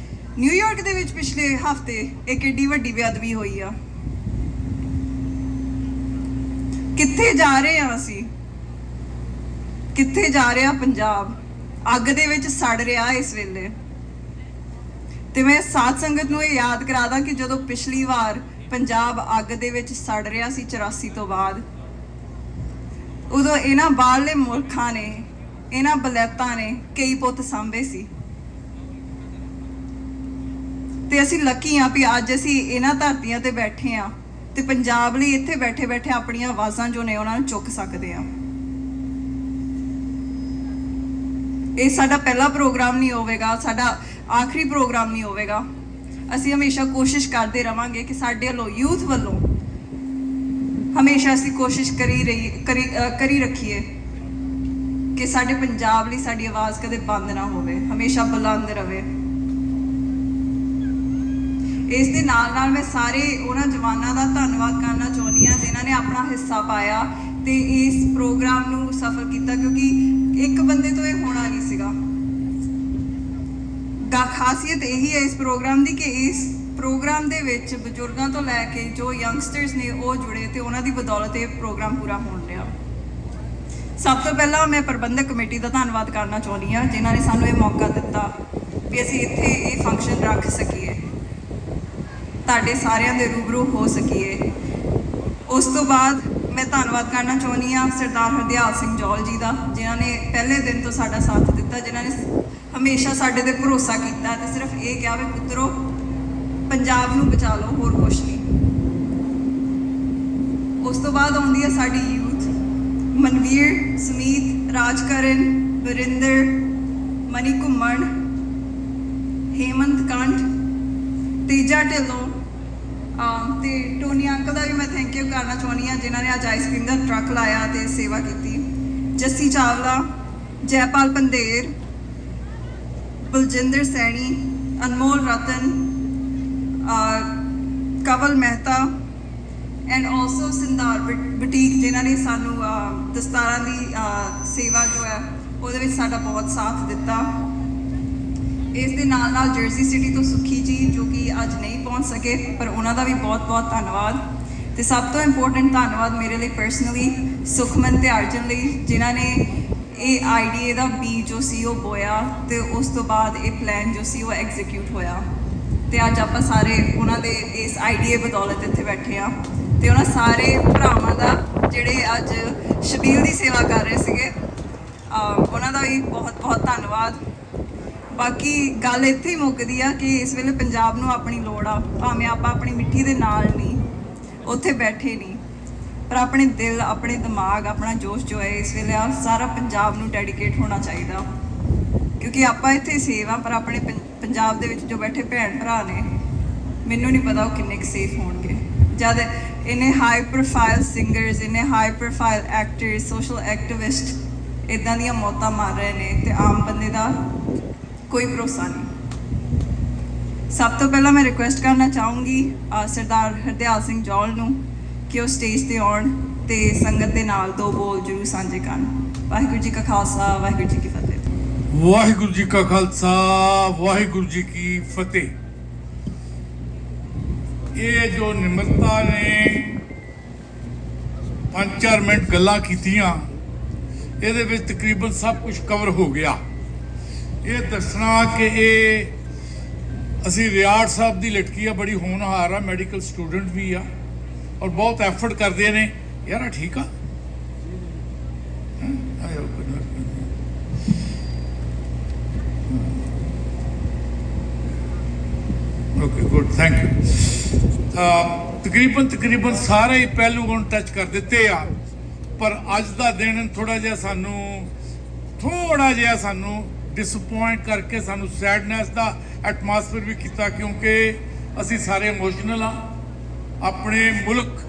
Speaker 2: ਨਿਊਯਾਰਕ ਦੇ ਵਿੱਚ ਪਿਛਲੇ ਹਫ਼ਤੇ ਇੱਕ ਏਡੀ ਵੱਡੀ ਬੇਅਦਬੀ ਹੋਈ ਆ। ਕਿੱਥੇ ਜਾ ਰਹੇ ਆ ਅਸੀਂ? ਕਿੱਥੇ ਜਾ ਰਿਹਾ ਪੰਜਾਬ? ਅੱਗ ਦੇ ਵਿੱਚ ਸੜ ਰਿਹਾ ਇਸ ਵੇਲੇ। ਤੇ ਮੈਂ ਸਾਧ ਸੰਗਤ ਨੂੰ ਇਹ ਯਾਦ ਕਰਾ ਦਾਂ ਕਿ ਜਦੋਂ ਪਿਛਲੀ ਵਾਰ ਪੰਜਾਬ ਅੱਗ ਦੇ ਵਿੱਚ ਸੜ ਰਿਹਾ ਸੀ 84 ਤੋਂ ਬਾਅਦ, ਉਦੋਂ ਇਹਨਾਂ ਬਾਹਰਲੇ ਮੁਲਕਾਂ ਨੇ, ਇਹਨਾਂ ਬਲੈਤਾਂ ਨੇ ਕਈ ਪੁੱਤ ਸਾਂਭੇ ਸੀ। ਤੇ ਅਸੀਂ ਲੱਕੀ ਆ ਵੀ ਅੱਜ ਅਸੀਂ ਇਹਨਾਂ ਧਰਤੀਆਂ ਤੇ ਬੈਠੇ ਆ ਤੇ ਪੰਜਾਬ ਲਈ ਇੱਥੇ ਬੈਠੇ ਬੈਠੇ ਆਪਣੀਆਂ ਆਵਾਜ਼ਾਂ ਜੋ ਨੇ ਉਹਨਾਂ ਨੂੰ ਚੁੱਕ ਸਕਦੇ ਆ। ਇਹ ਸਾਡਾ ਪਹਿਲਾ ਪ੍ਰੋਗਰਾਮ ਨਹੀਂ ਹੋਵੇਗਾ, ਸਾਡਾ ਆਖਰੀ ਪ੍ਰੋਗਰਾਮ ਨਹੀਂ ਹੋਵੇਗਾ। ਅਸੀਂ ਹਮੇਸ਼ਾ ਕੋਸ਼ਿਸ਼ ਕਰਦੇ ਰਵਾਂਗੇ ਕਿ ਸਾਡੇ ਵੱਲੋਂ, ਯੂਥ ਵੱਲੋਂ ਹਮੇਸ਼ਾ ਅਸੀਂ ਕੋਸ਼ਿਸ਼ ਕਰੀ ਰੱਖੀਏ ਕਿ ਸਾਡੇ ਪੰਜਾਬ ਲਈ ਸਾਡੀ ਆਵਾਜ਼ ਕਦੇ ਬੰਦ ਨਾ ਹੋਵੇ, ਹਮੇਸ਼ਾ ਬੁਲੰਦ ਰਵੇ। ਇਸ ਦੇ ਨਾਲ ਮੈਂ ਸਾਰੇ ਉਹਨਾਂ ਜਵਾਨਾਂ ਦਾ ਧੰਨਵਾਦ ਕਰਨਾ ਚਾਹੁੰਦੀ ਹਾਂ ਜਿਨ੍ਹਾਂ ਨੇ ਆਪਣਾ ਹਿੱਸਾ ਪਾਇਆ ਤੇ ਇਸ ਪ੍ਰੋਗਰਾਮ ਨੂੰ ਸਫਲ ਕੀਤਾ, ਕਿਉਂਕਿ ਇੱਕ ਬੰਦੇ ਤੋਂ ਇਹ ਹੋਣਾ ਨਹੀਂ ਸੀਗਾ। ਖਾਸੀਅਤ ਇਹੀ ਹੈ ਇਸ ਪ੍ਰੋਗਰਾਮ ਦੀ ਕਿ ਇਸ ਪ੍ਰੋਗਰਾਮ ਦੇ ਵਿੱਚ ਬਜ਼ੁਰਗਾਂ ਤੋਂ ਲੈ ਕੇ ਜੋ ਯੰਗਸਟਰਸ ਨੇ ਉਹ ਜੁੜੇ ਤੇ ਉਹਨਾਂ ਦੀ ਬਦੌਲਤ ਇਹ ਪ੍ਰੋਗਰਾਮ ਪੂਰਾ ਹੋਣ ਰਿਹਾ। ਸਭ ਤੋਂ ਪਹਿਲਾਂ ਮੈਂ ਪ੍ਰਬੰਧਕ ਕਮੇਟੀ ਦਾ ਧੰਨਵਾਦ ਕਰਨਾ ਚਾਹੁੰਦੀ ਹਾਂ ਜਿਨ੍ਹਾਂ ਨੇ ਸਾਨੂੰ ਇਹ ਮੌਕਾ ਦਿੱਤਾ ਵੀ ਅਸੀਂ ਇੱਥੇ ਇਹ ਫੰਕਸ਼ਨ ਰੱਖ ਸਕੀਏ, ਤੁਹਾਡੇ ਸਾਰਿਆਂ ਦੇ ਰੂਬਰੂ ਹੋ ਸਕੀਏ। ਉਸ ਤੋਂ ਬਾਅਦ ਮੈਂ ਧੰਨਵਾਦ ਕਰਨਾ ਚਾਹੁੰਦੀ ਹਾਂ ਸਰਦਾਰ ਹਰਦਿਆਲ ਸਿੰਘ ਜੌਲ ਜੀ ਦਾ, ਜਿਨ੍ਹਾਂ ਨੇ ਪਹਿਲੇ ਦਿਨ ਤੋਂ ਸਾਡਾ ਸਾਥ ਦਿੱਤਾ, ਜਿਨ੍ਹਾਂ ਨੇ ਹਮੇਸ਼ਾ ਸਾਡੇ ਤੇ ਭਰੋਸਾ ਕੀਤਾ ਤੇ ਸਿਰਫ ਇਹ ਕਿਹਾ ਵੀ ਪੁੱਤਰੋ ਪੰਜਾਬ ਨੂੰ ਬਚਾ ਲਓ, ਹੋਰ ਕੁਛ ਨਹੀਂ। ਉਸ ਤੋਂ ਬਾਅਦ ਆਉਂਦੀ ਹੈ ਸਾਡੀ ਯੂਥ, ਮਨਵੀਰ, ਸਮੀਤ, ਰਾਜਕਰਨ, ਵਰਿੰਦਰ, ਮਨੀ ਘੁੰਮਣ, ਹੇਮੰਤ ਕੰਠ, ਤੇਜਾ ਢਿੱਲੋਂ ਤੇ ਟੋਨੀ ਅੰਕਲ ਦਾ ਵੀ ਮੈਂ ਥੈਂਕ ਯੂ ਕਰਨਾ ਚਾਹੁੰਦੀ ਹਾਂ ਜਿਨ੍ਹਾਂ ਨੇ ਅੱਜ ਆਈਸਕ੍ਰੀਮ ਦਾ ਟਰੱਕ ਲਾਇਆ ਤੇ ਸੇਵਾ ਕੀਤੀ। ਜੱਸੀ ਚਾਵਲਾ, ਜੈਪਾਲ ਪੰਧੇਰ, ਬਲਜਿੰਦਰ ਸੈਣੀ, ਅਨਮੋਲ ਰਤਨ, ਕਵਲ ਮਹਿਤਾ ਐਂਡ ਆਲਸੋ ਸਿੰਦਾਰ ਬੁਟੀਕ ਜਿਨ੍ਹਾਂ ਨੇ ਸਾਨੂੰ ਦਸਤਾਰਾਂ ਦੀ ਸੇਵਾ ਜੋ ਹੈ ਉਹਦੇ ਵਿੱਚ ਸਾਡਾ ਬਹੁਤ ਸਾਥ ਦਿੱਤਾ। ਇਸ ਦੇ ਨਾਲ ਜਰਸੀ ਸਿਟੀ ਤੋਂ ਸੁਖੀ ਜੀ ਜੋ ਕਿ ਅੱਜ ਨਹੀਂ ਪਹੁੰਚ ਸਕੇ, ਪਰ ਉਹਨਾਂ ਦਾ ਵੀ ਬਹੁਤ ਧੰਨਵਾਦ। ਤੇ ਸਭ ਤੋਂ ਇੰਪੋਰਟੈਂਟ ਧੰਨਵਾਦ ਮੇਰੇ ਲਈ ਪਰਸਨਲੀ ਸੁਖਮਨ ਤੇ ਅਰਜਨ ਲਈ, ਜਿਨ੍ਹਾਂ ਨੇ ਇਹ ਆਈਡੀਏ ਦਾ ਬੀਜ ਜੋ ਸੀ ਉਹ ਬੋਇਆ ਤੇ ਉਸ ਤੋਂ ਬਾਅਦ ਇਹ ਪਲਾਨ ਜੋ ਸੀ ਉਹ ਐਗਜ਼ੀਕਿਊਟ ਹੋਇਆ ਤੇ ਅੱਜ ਆਪਾਂ ਸਾਰੇ ਉਹਨਾਂ ਦੇ ਇਸ ਆਈਡੀਏ ਬਦੌਲਤ ਇੱਥੇ ਬੈਠੇ ਆ। ਤੇ ਉਹਨਾਂ ਸਾਰੇ ਭਰਾਵਾਂ ਦਾ ਜਿਹੜੇ ਅੱਜ ਸ਼ਬੀਲ ਦੀ ਸੇਵਾ ਕਰ ਰਹੇ ਸੀਗੇ, ਉਹਨਾਂ ਦਾ ਵੀ ਬਹੁਤ ਧੰਨਵਾਦ। ਬਾਕੀ ਗੱਲ ਇੱਥੇ ਹੀ ਮੁੱਕਦੀ ਆ ਕਿ ਇਸ ਵੇਲੇ ਪੰਜਾਬ ਨੂੰ ਆਪਣੀ ਲੋੜ ਆ, ਭਾਵੇਂ ਆਪਾਂ ਆਪਣੀ ਮਿੱਟੀ ਦੇ ਨਾਲ ਨਹੀਂ ਉੱਥੇ ਬੈਠੇ ਨਹੀਂ, ਪਰ ਆਪਣੇ ਦਿਲ, ਆਪਣੇ ਦਿਮਾਗ, ਆਪਣਾ ਜੋਸ਼ ਜੋ ਹੈ ਇਸ ਵੇਲੇ ਆ ਸਾਰਾ ਪੰਜਾਬ ਨੂੰ ਡੈਡੀਕੇਟ ਹੋਣਾ ਚਾਹੀਦਾ, ਕਿਉਂਕਿ ਆਪਾਂ ਇੱਥੇ ਸੇਵ ਆ ਪਰ ਆਪਣੇ ਪੰਜਾਬ ਦੇ ਵਿੱਚ ਜੋ ਬੈਠੇ ਭੈਣ ਭਰਾ ਨੇ ਮੈਨੂੰ ਨਹੀਂ ਪਤਾ ਉਹ ਕਿੰਨੇ ਕੁ ਸੇਫ ਹੋਣਗੇ ਜਦ ਇੰਨੇ ਹਾਈ ਪ੍ਰੋਫਾਈਲ ਸਿੰਗਰਸ, ਇੰਨੇ high profile actors, social activist ਇੱਦਾਂ ਦੀਆਂ ਮੌਤਾਂ ਮਾਰ ਰਹੇ ਨੇ ਤੇ ਆਮ ਬੰਦੇ ਦਾ ਕੋਈ ਭਰੋਸਾ ਨਹੀਂ। ਸਭ ਤੋਂ ਪਹਿਲਾਂ ਮੈਂ ਰਿਕੁਐਸਟ ਕਰਨਾ ਚਾਹੂੰਗੀ ਸਰਦਾਰ ਹਰਦਿਆਲ ਸਿੰਘ ਜੌਲ ਨੂੰ ਕਿ ਉਹ ਸਟੇਜ ਤੇ ਆਉਣ ਤੇ ਸੰਗਤ ਦੇ ਨਾਲ ਦੋ ਬੋਲ ਜ਼ਰੂਰ ਸਾਂਝੇ ਕਰਨ। ਵਾਹਿਗੁਰੂ ਜੀ ਕਾ ਖਾਲਸਾ, ਵਾਹਿਗੁਰੂ ਜੀ ਕੀ ਫਤਿਹ।
Speaker 3: ਵਾਹਿਗੁਰੂ ਜੀ ਕਾ ਖਾਲਸਾ, ਵਾਹਿਗੁਰੂ ਜੀ ਕੀ ਫਤਿਹ। ਇਹ ਜੋ ਨਿਮਰਤਾ ਨੇ 5-4 ਮਿੰਟ ਗੱਲਾਂ ਕੀਤੀਆਂ, ਇਹਦੇ ਵਿੱਚ ਤਕਰੀਬਨ ਸਭ ਕੁਝ ਕਵਰ ਹੋ ਗਿਆ। ਇਹ ਦੱਸਣਾ ਕਿ ਇਹ ਅਸੀਂ ਰਿਆੜ ਸਾਹਿਬ ਦੀ ਲਟਕੀ ਆ, ਬੜੀ ਹੋਣਹਾਰ ਆ, ਮੈਡੀਕਲ ਸਟੂਡੈਂਟ ਵੀ ਆ ਔਰ ਬਹੁਤ ਐਫਰਟ ਕਰਦੇ ਨੇ। ਯਾਰ ਠੀਕ ਆ, ਓਕੇ ਗੁੱਡ, ਥੈਂਕ ਯੂ। ਤਕਰੀਬਨ ਸਾਰੇ ਹੀ ਪਹਿਲੂ ਹੁਣ ਟੱਚ ਕਰ ਦਿੱਤੇ ਆ, ਪਰ ਅੱਜ ਦਾ ਦਿਨ ਥੋੜਾ ਜਿਹਾ ਸਾਨੂੰ ਡਿਸਪੁਆਇੰਟ ਕਰਕੇ ਸਾਨੂੰ ਸੈਡਨੈਸ ਦਾ ਐਟਮੋਸਫੇਅਰ ਵੀ ਕੀਤਾ, ਕਿਉਂਕਿ ਅਸੀਂ ਸਾਰੇ ਇਮੋਸ਼ਨਲ ਆ। ਆਪਣੇ ਮੁਲਕ,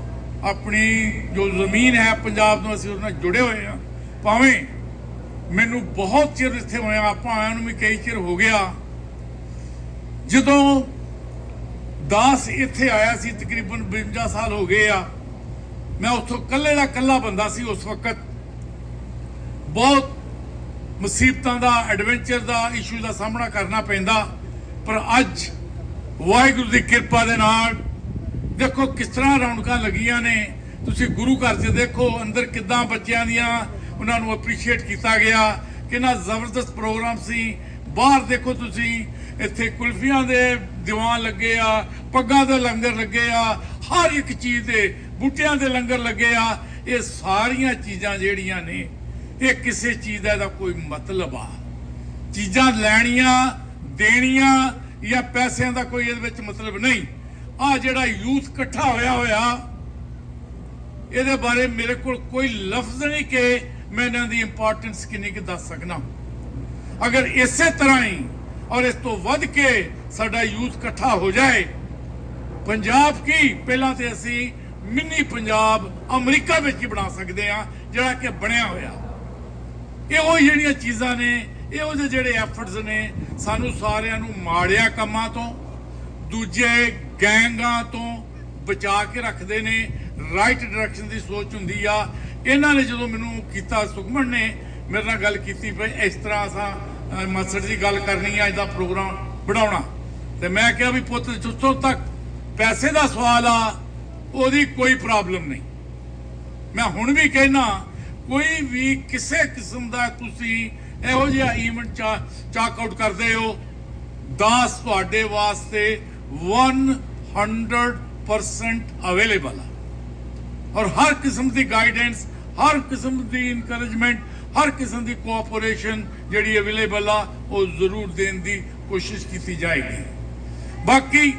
Speaker 3: ਆਪਣੀ ਜੋ ਜ਼ਮੀਨ ਹੈ ਪੰਜਾਬ ਨੂੰ, ਅਸੀਂ ਉਹਦੇ ਨਾਲ ਜੁੜੇ ਹੋਏ ਆ। ਭਾਵੇਂ ਮੈਨੂੰ ਬਹੁਤ ਚਿਰ ਇੱਥੇ ਹੋਇਆ, ਆਪਾਂ ਆਇਆਂ ਨੂੰ ਵੀ ਕਈ ਚਿਰ ਹੋ ਗਿਆ। ਜਦੋਂ ਦਾਸ ਇੱਥੇ ਆਇਆ ਸੀ ਤਕਰੀਬਨ 52 ਸਾਲ ਹੋ ਗਏ ਆ, ਮੈਂ ਉੱਥੋਂ ਇਕੱਲੇ ਦਾ ਇਕੱਲਾ ਬੰਦਾ ਸੀ ਉਸ ਵਕਤ। ਬਹੁਤ ਮੁਸੀਬਤਾਂ ਦਾ, ਐਡਵੈਂਚਰ ਦਾ, ਇਸ਼ੂ ਦਾ ਸਾਹਮਣਾ ਕਰਨਾ ਪੈਂਦਾ। ਪਰ ਅੱਜ ਵਾਹਿਗੁਰੂ ਦੀ ਕਿਰਪਾ ਦੇ ਨਾਲ ਦੇਖੋ ਕਿਸ ਤਰ੍ਹਾਂ ਰੌਣਕਾਂ ਲੱਗੀਆਂ ਨੇ। ਤੁਸੀਂ ਗੁਰੂ ਘਰ 'ਚ ਦੇਖੋ ਅੰਦਰ ਕਿੱਦਾਂ ਬੱਚਿਆਂ ਦੀਆਂ ਉਹਨਾਂ ਨੂੰ ਅਪਰੀਸ਼ੀਏਟ ਕੀਤਾ ਗਿਆ, ਕਿੰਨਾ ਜ਼ਬਰਦਸਤ ਪ੍ਰੋਗਰਾਮ ਸੀ। ਬਾਹਰ ਦੇਖੋ ਤੁਸੀਂ, ਇੱਥੇ ਕੁਲਫੀਆਂ ਦੇ ਦੀਵਾਨ ਲੱਗੇ ਆ, ਪੱਗਾਂ ਦੇ ਲੰਗਰ ਲੱਗੇ ਆ, ਹਰ ਇੱਕ ਚੀਜ਼ ਦੇ, ਬੂਟਿਆਂ ਦੇ ਲੰਗਰ ਲੱਗੇ ਆ। ਇਹ ਸਾਰੀਆਂ ਚੀਜ਼ਾਂ ਜਿਹੜੀਆਂ ਨੇ, ਇਹ ਕਿਸੇ ਚੀਜ਼ ਦਾ ਇਹਦਾ ਕੋਈ ਮਤਲਬ ਆ। ਚੀਜ਼ਾਂ ਲੈਣੀਆਂ, ਦੇਣੀਆਂ ਜਾਂ ਪੈਸਿਆਂ ਦਾ ਕੋਈ ਇਹਦੇ ਵਿੱਚ ਮਤਲਬ ਨਹੀਂ। ਆ ਜਿਹੜਾ ਯੂਥ ਇਕੱਠਾ ਹੋਇਆ ਇਹਦੇ ਬਾਰੇ ਮੇਰੇ ਕੋਲ ਕੋਈ ਲਫ਼ਜ਼ ਨਹੀਂ ਕਿ ਮੈਂ ਇਹਨਾਂ ਦੀ ਇੰਪੋਰਟੈਂਸ ਕਿੰਨੀ ਕੁ ਦੱਸ ਸਕਣਾ। ਅਗਰ ਇਸੇ ਤਰ੍ਹਾਂ ਹੀ ਔਰ ਇਸ ਤੋਂ ਵੱਧ ਕੇ ਸਾਡਾ ਯੂਥ ਇਕੱਠਾ ਹੋ ਜਾਏ, ਪੰਜਾਬ ਕੀ ਪਹਿਲਾਂ ਤੇ ਅਸੀਂ ਮਿੰਨੀ ਪੰਜਾਬ ਅਮਰੀਕਾ ਵਿੱਚ ਹੀ ਬਣਾ ਸਕਦੇ ਆ, ਜਿਹੜਾ ਕਿ ਬਣਿਆ ਹੋਇਆ। ਇਹੋ ਜਿਹੜੀਆਂ ਚੀਜ਼ਾਂ ਨੇ, ਇਹੋ ਜਿਹੇ ਜਿਹੜੇ ਐਫਰਟਸ ਨੇ, ਸਾਨੂੰ ਸਾਰਿਆਂ ਨੂੰ ਮਾੜਿਆਂ ਕੰਮਾਂ ਤੋਂ, ਦੂਜੇ ਗੈਂਗਾਂ ਤੋਂ ਬਚਾ ਕੇ ਰੱਖਦੇ ਨੇ। ਰਾਈਟ ਡਾਇਰੈਕਸ਼ਨ ਦੀ ਸੋਚ ਹੁੰਦੀ ਆ। ਇਹਨਾਂ ਨੇ ਜਦੋਂ ਮੈਨੂੰ ਕੀਤਾ, ਸੁਖਮਨ ਨੇ ਮੇਰੇ ਨਾਲ ਗੱਲ ਕੀਤੀ, ਭਾਈ ਇਸ ਤਰ੍ਹਾਂ ਅਸਾਂ ਮਾਸੜ ਜੀ ਗੱਲ ਕਰਨੀ ਆ, ਇਹਦਾ ਪ੍ਰੋਗਰਾਮ ਬਣਾਉਣਾ। ਤੇ ਮੈਂ ਕਿਹਾ ਵੀ ਪੁੱਤ, ਜਿੱਥੋਂ ਤੱਕ ਪੈਸੇ ਦਾ ਸਵਾਲ ਆ ਉਹਦੀ ਕੋਈ ਪ੍ਰੋਬਲਮ ਨਹੀਂ। ਮੈਂ ਹੁਣ ਵੀ ਕਹਿਣਾ, ਕੋਈ ਵੀ ਕਿਸੇ ਕਿਸਮ ਦਾ ਤੁਸੀਂ ਇਹੋ ਜਿਹਾ ਈਵੈਂਟ ਚਾਕ ਆਊਟ ਕਰਦੇ ਹੋ, ਦਾਸ ਤੁਹਾਡੇ ਵਾਸਤੇ 100% ਅਵੇਲੇਬਲ ਆ। ਔਰ ਹਰ ਕਿਸਮ ਦੀ ਗਾਈਡੈਂਸ, ਹਰ ਕਿਸਮ ਦੀ ਇਨਕਰੇਜਮੈਂਟ, ਹਰ ਕਿਸਮ ਦੀ ਕੋਆਪਰੇਸ਼ਨ ਜਿਹੜੀ ਅਵੇਲੇਬਲ ਆ, ਉਹ ਜ਼ਰੂਰ ਦੇਣ ਦੀ ਕੋਸ਼ਿਸ਼ ਕੀਤੀ ਜਾਏਗੀ। ਬਾਕੀ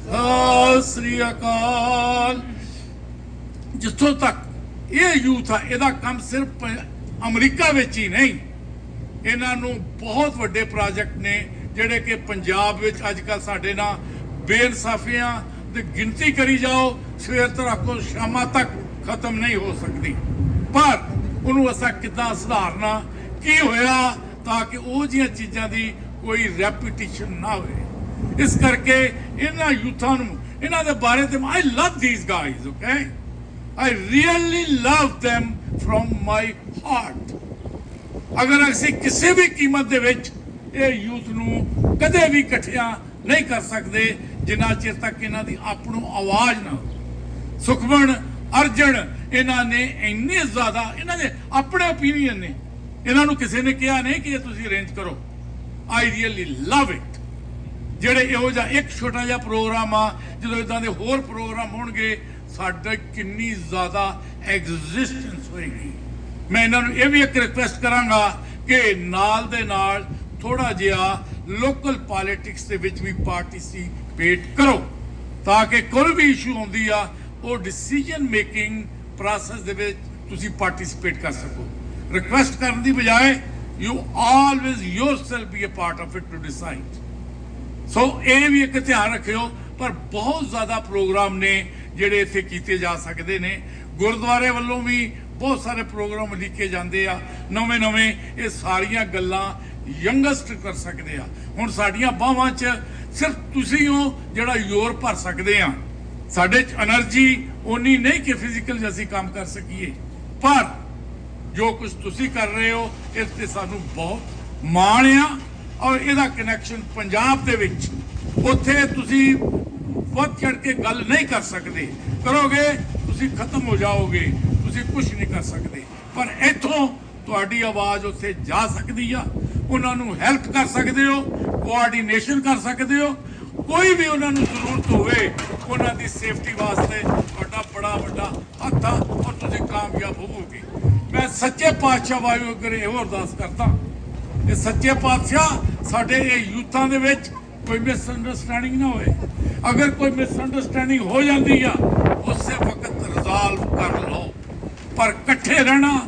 Speaker 3: ਸਤਿ ਸ੍ਰੀ ਅਕਾਲ। ਜਿੱਥੋਂ ਤੱਕ ਇਹ ਯੂਥ ਆ, ਇਹਦਾ ਕੰਮ ਸਿਰਫ ਅਮਰੀਕਾ ਵਿੱਚ ਹੀ ਨਹੀਂ। ਇਹਨਾਂ ਨੂੰ ਬਹੁਤ ਵੱਡੇ ਪ੍ਰੋਜੈਕਟ ਨੇ ਜਿਹੜੇ ਕਿ ਪੰਜਾਬ ਵਿੱਚ ਅੱਜ ਕੱਲ੍ਹ ਸਾਡੇ ਨਾਲ ਬੇਇਨਸਾਫੀਆਂ ਦੀ ਗਿਣਤੀ ਕਰੀ ਜਾਓ, ਸਵੇਰ ਤੋਂ ਰਾਤ ਸ਼ਾਮਾਂ ਤੱਕ ਖਤਮ ਨਹੀਂ ਹੋ ਸਕਦੀ। ਪਰ ਉਹਨੂੰ ਅਸਾਂ ਕਿੱਦਾਂ ਸੁਧਾਰਨਾ, ਕੀ ਹੋਇਆ ਤਾਂ ਕਿ ਉਹ ਜਿਹੀਆਂ ਚੀਜ਼ਾਂ ਦੀ ਕੋਈ ਰੈਪੀਟੀਸ਼ਨ ਨਾ ਹੋਵੇ। ਇਸ ਕਰਕੇ ਇਹਨਾਂ ਯੂਥਾਂ ਨੂੰ, ਇਹਨਾਂ ਦੇ ਬਾਰੇ ਤੇ I love these guys, okay, I really love them from my heart। ਅਗਰ ਅਸੀਂ ਕਿਸੇ ਵੀ ਕੀਮਤ ਦੇ ਵਿੱਚ ਇਹ ਯੂਥ ਨੂੰ ਕਦੇ ਵੀ ਇਕੱਠਿਆਂ ਨਹੀਂ ਕਰ ਸਕਦੇ ਜਿੰਨਾ ਚਿਰ ਤੱਕ ਇਹਨਾਂ ਦੀ ਆਪਣੀ ਆਵਾਜ਼ ਨਾ ਹੋ। ਸੁਖਮਨ, ਅਰਜਨ, ਇਹਨਾਂ ਨੇ ਇੰਨੇ ਜ਼ਿਆਦਾ, ਇਹਨਾਂ ਦੇ ਆਪਣੇ ਓਪੀਨੀਅਨ ਨੇ, ਇਹਨਾਂ ਨੂੰ ਕਿਸੇ ਨੇ ਕਿਹਾ ਨਹੀਂ ਕਿ ਇਹ ਤੁਸੀਂ ਅਰੇਂਜ ਕਰੋ। I really love it। ਜਿਹੜੇ ਇਹੋ ਜਿਹਾ ਇੱਕ ਛੋਟਾ ਜਿਹਾ ਪ੍ਰੋਗਰਾਮ ਆ, ਜਦੋਂ ਇਦਾਂ ਦੇ ਹੋਰ ਪ੍ਰੋਗਰਾਮ ਹੋਣਗੇ, ਸਾਡਾ ਕਿੰਨੀ ਜ਼ਿਆਦਾ ਐਗਜ਼ਿਸਟੈਂਸ ਹੋਏਗੀ। ਮੈਂ ਇਹਨਾਂ ਨੂੰ ਇਹ ਵੀ ਇੱਕ ਰਿਕੁਐਸਟ ਕਰਾਂਗਾ ਕਿ ਨਾਲ ਦੇ ਨਾਲ ਥੋੜਾ ਜਿਹਾ ਲੋਕਲ ਪੋਲਿਟਿਕਸ ਦੇ ਵਿੱਚ ਵੀ ਪਾਰਟਿਸਿਪੇਟ ਕਰੋ, ਤਾਂ ਕਿ ਕੋਈ ਵੀ ਇਸ਼ੂ ਆਉਂਦੀ ਆ ਉਹ ਡਿਸੀਜਨ ਮੇਕਿੰਗ ਪ੍ਰੋਸੈਸ ਦੇ ਵਿੱਚ ਤੁਸੀਂ ਪਾਰਟਿਸਿਪੇਟ ਕਰ ਸਕੋ। ਰਿਕੁਐਸਟ ਕਰਨ ਦੀ ਬਜਾਏ you always yourself be a part of it to decide। ਸੋ ਇਹ ਵੀ ਇੱਕ ਧਿਆਨ ਰੱਖਿਓ। ਪਰ ਬਹੁਤ ਜ਼ਿਆਦਾ ਪ੍ਰੋਗਰਾਮ ਨੇ ਜਿਹੜੇ ਇੱਥੇ ਕੀਤੇ ਜਾ ਸਕਦੇ ਨੇ। ਗੁਰਦੁਆਰੇ ਵੱਲੋਂ ਵੀ ਬਹੁਤ ਸਾਰੇ ਪ੍ਰੋਗਰਾਮ ਲਿਖੇ ਜਾਂਦੇ ਆ ਨਵੇਂ। ਇਹ ਸਾਰੀਆਂ ਗੱਲਾਂ ਯੰਗਸਟ ਕਰ ਸਕਦੇ ਆ। ਹੁਣ ਸਾਡੀਆਂ ਬਾਹਾਂ 'ਚ ਸਿਰਫ ਤੁਸੀਂ ਹੋ ਜਿਹੜਾ ਜ਼ੋਰ ਭਰ ਸਕਦੇ ਆ। ਸਾਡੇ 'ਚ એનર્ਜੀ ਉਨੀ ਨਹੀਂ ਕਿ ਫਿਜ਼ੀਕਲ ਅਸੀਂ ਕੰਮ ਕਰ ਸਕੀਏ, ਪਰ ਜੋ ਕੁਝ ਤੁਸੀਂ ਕਰ ਰਹੇ ਹੋ ਇਸ ਤੇ ਸਾਨੂੰ ਬਹੁਤ ਮਾਣ ਆ। ਔਰ ਇਹਦਾ ਕਨੈਕਸ਼ਨ ਪੰਜਾਬ ਦੇ ਵਿੱਚ, ਉੱਥੇ ਤੁਸੀਂ ਵੱਧ ਚੜ ਕੇ ਗੱਲ ਨਹੀਂ ਕਰ ਸਕਦੇ, ਕਰੋਗੇ ਤੁਸੀਂ ਖਤਮ ਹੋ ਜਾਓਗੇ, ਤੁਸੀਂ ਕੁਝ ਨਹੀਂ ਕਰ ਸਕਦੇ। ਪਰ ਇੱਥੋਂ ਤੁਹਾਡੀ ਆਵਾਜ਼ ਉੱਥੇ ਜਾ ਸਕਦੀ ਆ, ਉਹਨਾਂ ਨੂੰ ਹੈਲਪ ਕਰ ਸਕਦੇ ਹੋ, ਕੋਆਰਡੀਨੇਸ਼ਨ ਕਰ ਸਕਦੇ ਹੋ। ਕੋਈ ਵੀ ਉਹਨਾਂ ਨੂੰ ਜ਼ਰੂਰਤ ਹੋਵੇ, ਉਹਨਾਂ ਦੀ ਸੇਫਟੀ ਵਾਸਤੇ ਤੁਹਾਡਾ ਬੜਾ ਵੱਡਾ ਹੱਥ ਆ ਔਰ ਤੁਸੀਂ ਕਾਮਯਾਬ ਹੋਵੋਗੇ। ਮੈਂ ਸੱਚੇ ਪਾਤਸ਼ਾਹ ਵਾਹਿਗੁਰੂ ਅੱਗੇ ਇਹੋ ਅਰਦਾਸ ਕਰਦਾ, ਇਹ ਸੱਚੇ ਪਾਤਸ਼ਾਹ ਸਾਡੇ ਇਹ ਯੂਥਾਂ ਦੇ ਵਿੱਚ ਕੋਈ ਮਿਸਅੰਡਰਸਟੈਂਡਿੰਗ ਨਾ ਹੋਏ। ਅਗਰ ਕੋਈ ਮਿਸਅੰਡਰਸਟੈਂਡਿੰਗ ਹੋ ਜਾਂਦੀ ਆ, ਉਸੇ ਵਕਤ ਰਿਜ਼ਾਲਵ ਕਰ ਲਓ। ਪਰ ਇਕੱਠੇ ਰਹਿਣਾ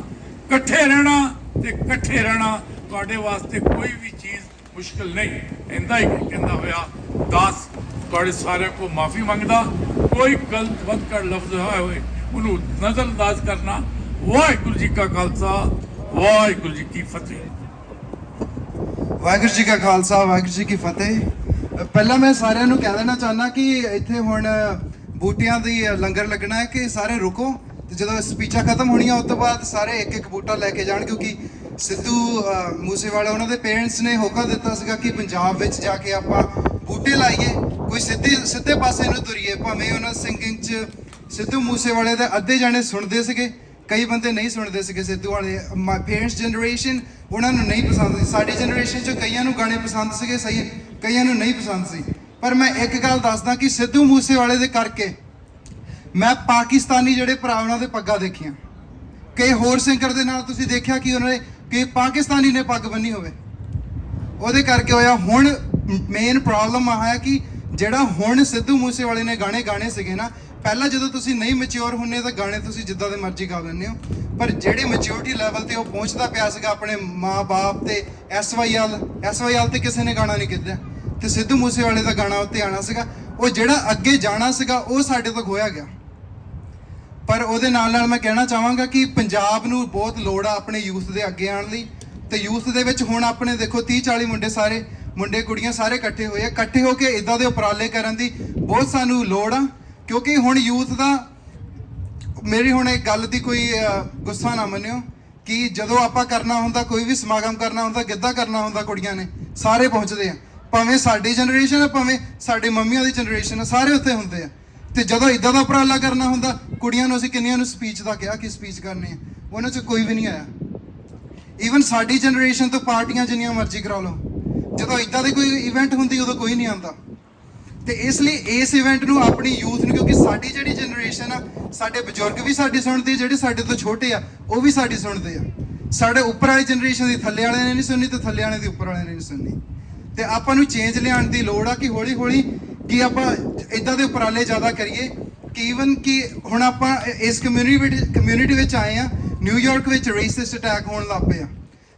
Speaker 3: ਤੇ ਇਕੱਠੇ ਰਹਿਣਾ ਤੁਹਾਡੇ ਵਾਸਤੇ ਕੋਈ ਵੀ ਚੀਜ਼ ਮੁਸ਼ਕਿਲ ਨਹੀਂ। ਇੰਦਾ ਹੀ ਕਹਿੰਦਾ ਹੋਇਆ ਦਾਸ ਤੁਹਾਡੇ ਸਾਰਿਆਂ ਕੋ ਮਾਫੀ ਮੰਗਦਾ। ਕੋਈ ਗਲਤ ਵੱਧ ਲਫ਼ਜ਼ ਹੋਏ ਉਹਨੂੰ ਨਜ਼ਰਅੰਦਾਜ਼ ਕਰਨਾ। ਵਾਹਿਗੁਰੂ ਜੀ ਕਾ ਖਾਲਸਾ, ਵਾਹਿਗੁਰੂ ਜੀ ਕੀ ਫਤਿਹ।
Speaker 4: ਵਾਹਿਗੁਰੂ ਜੀ ਕਾ ਖਾਲਸਾ, ਵਾਹਿਗੁਰੂ ਜੀ ਕੀ ਫਤਿਹ। ਪਹਿਲਾਂ ਮੈਂ ਸਾਰਿਆਂ ਨੂੰ ਕਹਿ ਦੇਣਾ ਚਾਹੁੰਦਾ ਕਿ ਇੱਥੇ ਹੁਣ ਬੂਟਿਆਂ ਦੀ ਲੰਗਰ ਲੱਗਣਾ ਹੈ ਕਿ ਸਾਰੇ ਰੁਕੋ ਤੇ ਜਦੋਂ ਸਪੀਚਾਂ ਖਤਮ ਹੋਣੀਆਂ ਉਸ ਤੋਂ ਬਾਅਦ ਸਾਰੇ ਇੱਕ ਇੱਕ ਬੂਟਾ ਲੈ ਕੇ ਜਾਣ, ਕਿਉਂਕਿ ਸਿੱਧੂ ਮੂਸੇਵਾਲਾ ਉਹਨਾਂ ਦੇ ਪੇਰੈਂਟਸ ਨੇ ਹੋਕਾ ਦਿੱਤਾ ਸੀਗਾ ਕਿ ਪੰਜਾਬ ਵਿੱਚ ਜਾ ਕੇ ਆਪਾਂ ਬੂਟੇ ਲਾਈਏ, ਕੋਈ ਸਿੱਧੇ ਪਾਸੇ ਨੂੰ ਤੁਰੀਏ। ਭਾਵੇਂ ਉਹਨਾਂ ਸਿੰਗਿੰਗ 'ਚ ਸਿੱਧੂ ਮੂਸੇਵਾਲੇ ਦੇ ਅੱਧੇ ਜਾਣੇ ਸੁਣਦੇ ਸੀਗੇ, ਕਈ ਬੰਦੇ ਨਹੀਂ ਸੁਣਦੇ ਸੀਗੇ ਸਿੱਧੂ ਵਾਲੇ। ਪੇਰੈਂਟਸ ਜਨਰੇਸ਼ਨ ਉਹਨਾਂ ਨੂੰ ਨਹੀਂ ਪਸੰਦ ਸੀ। ਸਾਡੀ ਜਨਰੇਸ਼ਨ 'ਚ ਕਈਆਂ ਨੂੰ ਗਾਣੇ ਪਸੰਦ ਸੀਗੇ, ਸਹੀ, ਕਈਆਂ ਨੂੰ ਨਹੀਂ ਪਸੰਦ ਸੀ। ਪਰ ਮੈਂ ਇੱਕ ਗੱਲ ਦੱਸਦਾ ਕਿ ਸਿੱਧੂ ਮੂਸੇਵਾਲੇ ਦੇ ਕਰਕੇ ਮੈਂ ਪਾਕਿਸਤਾਨੀ ਜਿਹੜੇ ਭਰਾ ਉਹਨਾਂ ਦੇ ਪੱਗਾਂ ਦੇਖੀਆਂ। ਕਈ ਹੋਰ ਸਿੰਗਰ ਦੇ ਨਾਲ ਤੁਸੀਂ ਦੇਖਿਆ ਕਿ ਉਹਨਾਂ ਨੇ ਕਿ ਪਾਕਿਸਤਾਨੀ ਨੇ ਪੱਗ ਬੰਨੀ ਹੋਵੇ, ਉਹਦੇ ਕਰਕੇ ਹੋਇਆ। ਹੁਣ ਮੇਨ ਪ੍ਰੋਬਲਮ ਆ ਹੈ ਕਿ ਜਿਹੜਾ ਹੁਣ ਸਿੱਧੂ ਮੂਸੇਵਾਲੇ ਨੇ ਗਾਣੇ ਸੀਗੇ ਨਾ, ਪਹਿਲਾਂ ਜਦੋਂ ਤੁਸੀਂ ਨਹੀਂ ਮੈਚਿਓਰ ਹੁੰਨੇ ਤਾਂ ਗਾਣੇ ਤੁਸੀਂ ਜਿੱਦਾਂ ਦੇ ਮਰਜ਼ੀ ਗਾ ਲੈਂਦੇ ਹੋ, ਪਰ ਜਿਹੜੇ ਮੈਚਿਓਰਿਟੀ ਲੈਵਲ ਤੇ ਉਹ ਪਹੁੰਚਦਾ ਪਿਆ ਸੀਗਾ ਆਪਣੇ ਮਾਂ-ਬਾਪ ਤੇ ਐਸਵਾਈਐਲ ਤੇ ਕਿਸੇ ਨੇ ਗਾਣਾ ਨਹੀਂ ਕੀਤਾ, ਤੇ ਸਿੱਧੂ ਮੂਸੇਵਾਲੇ ਦਾ ਗਾਣਾ ਉੱਤੇ ਆਣਾ ਸੀਗਾ। ਉਹ ਜਿਹੜਾ ਅੱਗੇ ਜਾਣਾ ਸੀਗਾ ਉਹ ਸਾਡੇ ਤੋਂ ਖੋਇਆ ਗਿਆ। ਪਰ ਉਹਦੇ ਨਾਲ ਮੈਂ ਕਹਿਣਾ ਚਾਹਾਂਗਾ ਕਿ ਪੰਜਾਬ ਨੂੰ ਬਹੁਤ ਲੋੜ ਆ ਆਪਣੇ ਯੂਥ ਦੇ ਅੱਗੇ ਆਉਣ ਲਈ। ਤੇ ਯੂਥ ਦੇ ਵਿੱਚ ਹੁਣ ਆਪਣੇ ਦੇਖੋ 30-40 ਮੁੰਡੇ ਕੁੜੀਆਂ ਸਾਰੇ ਇਕੱਠੇ ਹੋਏ ਆ। ਇਕੱਠੇ ਹੋ ਕੇ ਇਦਾਂ ਦੇ ਉਪਰਾਲੇ ਕਰਨ ਦੀ ਬਹੁਤ ਸਾਨੂੰ ਲੋੜ ਆ, ਕਿਉਂਕਿ ਹੁਣ ਯੂਥ ਦਾ, ਮੇਰੀ ਹੁਣ ਇੱਕ ਗੱਲ ਦੀ ਕੋਈ ਗੁੱਸਾ ਨਾ ਮੰਨਿਓ ਕਿ ਜਦੋਂ ਆਪਾਂ ਕਰਨਾ ਹੁੰਦਾ, ਕੋਈ ਵੀ ਸਮਾਗਮ ਕਰਨਾ ਹੁੰਦਾ, ਗਿੱਧਾ ਕਰਨਾ ਹੁੰਦਾ, ਕੁੜੀਆਂ ਨੇ ਸਾਰੇ ਪਹੁੰਚਦੇ ਆ, ਭਾਵੇਂ ਸਾਡੀ ਜਨਰੇਸ਼ਨ ਆ ਭਾਵੇਂ ਸਾਡੇ ਮੰਮੀਆਂ ਦੀ ਜਨਰੇਸ਼ਨ ਆ, ਸਾਰੇ ਉੱਥੇ ਹੁੰਦੇ ਆ। ਤੇ ਜਦੋਂ ਇਦਾਂ ਦਾ ਉਪਰਾਲਾ ਕਰਨਾ ਹੁੰਦਾ, ਕੁੜੀਆਂ ਨੂੰ ਅਸੀਂ ਕਿੰਨੀਆਂ ਨੂੰ ਸਪੀਚ ਦਾ ਕਿਹਾ ਕਿ ਸਪੀਚ ਕਰਨੀ ਹੈ, ਉਹਨਾਂ 'ਚ ਕੋਈ ਵੀ ਨਹੀਂ ਆਇਆ। ਈਵਨ ਸਾਡੀ ਜਨਰੇਸ਼ਨ ਤੋਂ ਪਾਰਟੀਆਂ ਜਿੰਨੀਆਂ ਮਰਜ਼ੀ ਕਰਾ ਲਓ, ਜਦੋਂ ਇਦਾਂ ਦੀ ਕੋਈ ਇਵੈਂਟ ਹੁੰਦੀ ਉਦੋਂ ਕੋਈ ਨਹੀਂ ਆਉਂਦਾ। ਤੇ ਇਸ ਲਈ ਇਸ ਇਵੈਂਟ ਨੂੰ ਆਪਣੀ ਯੂਥ ਨੂੰ, ਕਿਉਂਕਿ ਸਾਡੀ ਜਿਹੜੀ ਜਨਰੇਸ਼ਨ ਆ, ਸਾਡੇ ਬਜ਼ੁਰਗ ਵੀ ਸਾਡੀ ਸੁਣਦੇ, ਜਿਹੜੇ ਸਾਡੇ ਤੋਂ ਛੋਟੇ ਆ ਉਹ ਵੀ ਸਾਡੀ ਸੁਣਦੇ ਆ। ਸਾਡੇ ਉੱਪਰ ਵਾਲੀ ਜਨਰੇਸ਼ਨ ਦੀ ਥੱਲੇ ਵਾਲਿਆਂ ਨੇ ਨਹੀਂ ਸੁਣਨੀ ਤੇ ਥੱਲੇ ਵਾਲਿਆਂ ਦੀ ਉੱਪਰ ਵਾਲਿਆਂ ਨੇ ਨਹੀਂ ਸੁਣਨੀ। ਤੇ ਆਪਾਂ ਨੂੰ ਚੇਂਜ ਲਿਆਉਣ ਦੀ ਲੋੜ ਆ ਕਿ ਹੌਲੀ ਹੌਲੀ ਕਿ ਆਪਾਂ ਇਦਾਂ ਦੇ ਉਪਰਾਲੇ ਜ਼ਿਆਦਾ ਕਰੀਏ ਕਿ ਈਵਨ ਕਿ ਹੁਣ ਆਪਾਂ ਇਸ ਕਮਿਊਨਿਟੀ ਵਿੱਚ ਆਏ ਆ, ਨਿਊਯਾਰਕ ਵਿੱਚ ਰੇਸਿਸਟ ਅਟੈਕ ਹੋਣ ਲੱਗ ਪਏ ਆ।